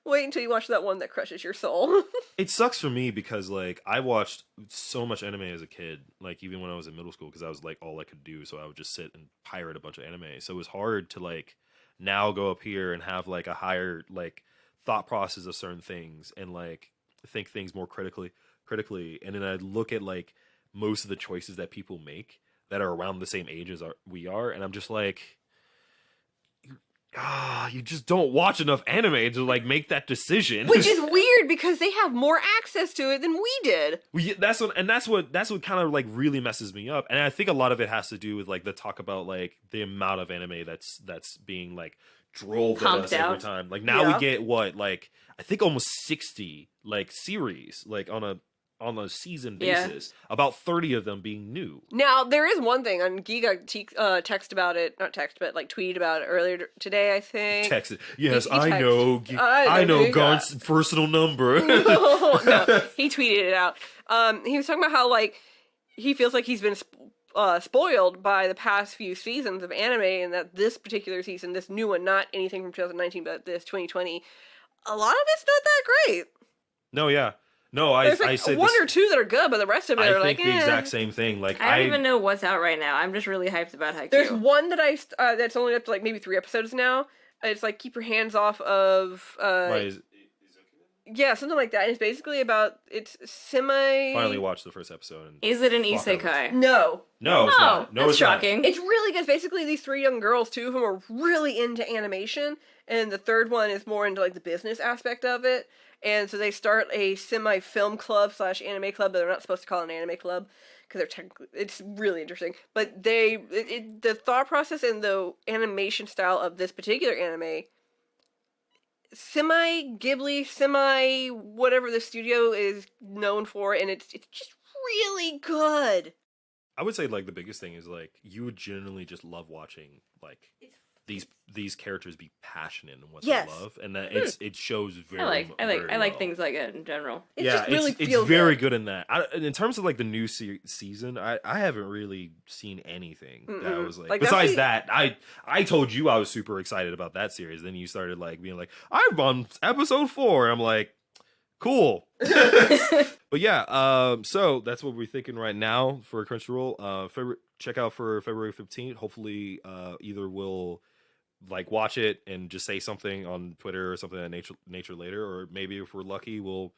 Wait until you watch that one that crushes your soul.
It sucks for me because like I watched so much anime as a kid, like even when I was in middle school, because I was like all I could do, so I would just sit and pirate a bunch of anime. So it was hard to like now go up here and have like a higher like thought process of certain things and like think things more critically, and then I look at like most of the choices that people make that are around the same age as we are, and I'm just like, you just don't watch enough anime to like make that decision.
Which is weird because they have more access to it than we did.
That's what kind of like really messes me up, and I think a lot of it has to do with like the talk about like the amount of anime that's being like drove at us every time. Like now we get what, like I think almost 60 like series like on a season basis, about 30 of them being new.
Now, there is one thing, and Giga tweeted about it earlier today, I think.
Texted. Yes,
He
I know. I know Garnt's personal number.
No, he tweeted it out. He was talking about how, like, he feels like he's been spoiled by the past few seasons of anime, and that this particular season, this new one, not anything from 2019, but this 2020, a lot of it's not that great.
No, yeah. No,
There's like
I said
one
this,
or two that are good, but the rest of it
I
are
think
like,
the exact same thing. Like
I don't even know what's out right now. I'm just really hyped about Haikyuu.
There's one that that's only up to like maybe 3 episodes now. It's like keep your hands off of yeah, something like that. And it's basically about
finally watched the first episode. And
Is it an
fuck,
isekai?
No.
No, it's not. No,
that's
it's
shocking.
It's really good. It's basically these 3 young girls, 2 of them are really into animation, and the third one is more into like the business aspect of it. and so they start a semi-film club / anime club, but they're not supposed to call it an anime club because they're technically, it's really interesting. But the thought process and the animation style of this particular anime, semi Ghibli, semi whatever the studio is known for, and it's just really good.
I would say like the biggest thing is like you would generally just love watching like these characters be passionate in what
Yes.
they love, and that it shows very.
I like
well.
things like that in general.
It
yeah,
just really
it's
feels
very
good.
good in that. In terms of like the new season, I haven't really seen anything that was like besides that. I told you I was super excited about that series. Then you started like being like, I'm on episode 4. I'm like, cool. But yeah, so that's what we're thinking right now for Crunchyroll. Check out for February 15th. Hopefully, either we'll like watch it and just say something on Twitter or something of that nature later, or maybe if we're lucky, we'll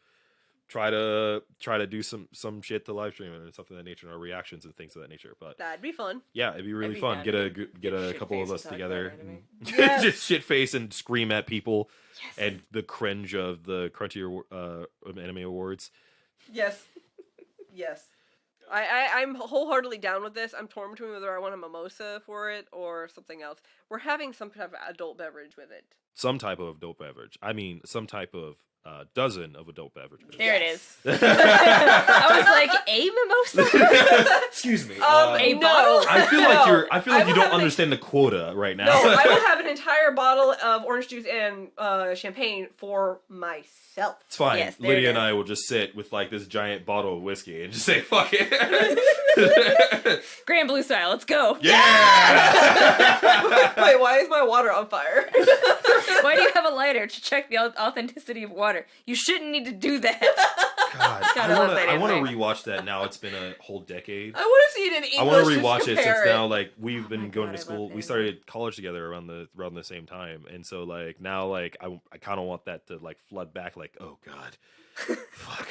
try to do some shit to live stream it and something of that nature, and our reactions and things of that nature. But
That'd be fun.
yeah, it'd be really
I'd be
fun.
happy.
Get a
Shit
couple
face
of us
and talk
together,
about anime.
Yes.
just shit face and scream at people,
Yes.
and the cringe of the Anime Awards.
Yes. Yes. I'm wholeheartedly down with this. I'm torn between whether I want a mimosa for it or something else. We're having some type of adult beverage with it.
Some type of adult beverage. I mean, some type of dozen of adult beverages.
There it
Yes.
is. I was like, a mimosa?
Excuse me.
A bottle?
I feel like
I
you
will
don't
have
understand the quota right now.
No, I will have an entire bottle of orange juice and champagne for myself.
It's fine.
Yes, there
Lydia
it
and
is.
I will just sit with like this giant bottle of whiskey and just say, fuck it.
Grand Blue style, let's go.
Yeah!
Wait, why is my water on fire?
Why do you have a lighter to check the authenticity of water? You shouldn't need to do that.
God,
Gotta love that
I want to
anime.
rewatch that now. It's been a whole decade.
I want to see it in English.
I want to
just
rewatch it
compare
since now, like we've been
my
going
God,
to
I
school.
love
We
that.
started college together around the same time, and so like now, like I kind of want that to like flood back. Like, oh God, fuck.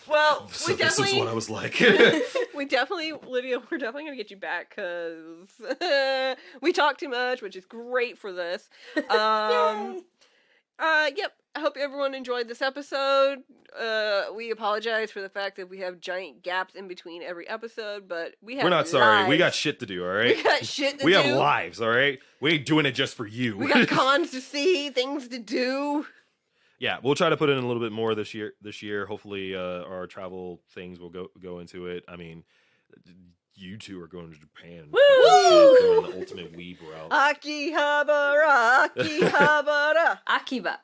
Well,
So
we
this is
definitely,
what I was like.
Lydia, we're definitely gonna get you back because we talk too much, which is great for this. Yep. I hope everyone enjoyed this episode. We apologize for the fact that we have giant gaps in between every episode, but we have.
We're not sorry. We
lives.
got shit to do. All right.
We got shit to
We
do.
have lives. All right. We ain't doing it just for you.
We got cons to see, things to do.
Yeah, we'll try to put in a little bit more this year. Hopefully, our travel things will go into it. I mean, you two are going to Japan.
Woo!
Going the ultimate weeb route.
Akihabara, Akihabara.
Akiba.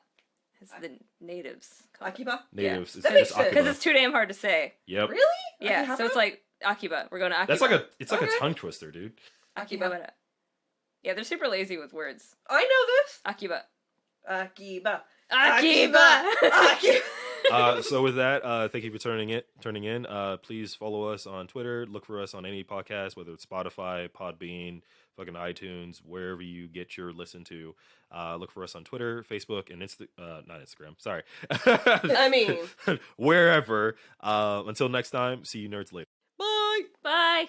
As the natives call it.
Akiba?
Natives.
That makes sense.
Because it's too damn hard to say.
Yep.
Really?
Yeah,
Akihabara?
so it's like Akiba. We're going to Akiba.
That's like it's like
Okay.
a tongue twister, dude.
Akiba. Yeah, they're super lazy with words.
I know this.
Akiba.
Akiba.
Akiba.
Akiba.
So with that, thank you for turning in. Please follow us on Twitter. Look for us on any podcast, whether it's Spotify, Podbean, fucking iTunes, wherever you get your listen to. Look for us on Twitter, Facebook, and not Instagram. Sorry.
I mean.
wherever. Until next time, see you nerds later.
Bye.
Bye.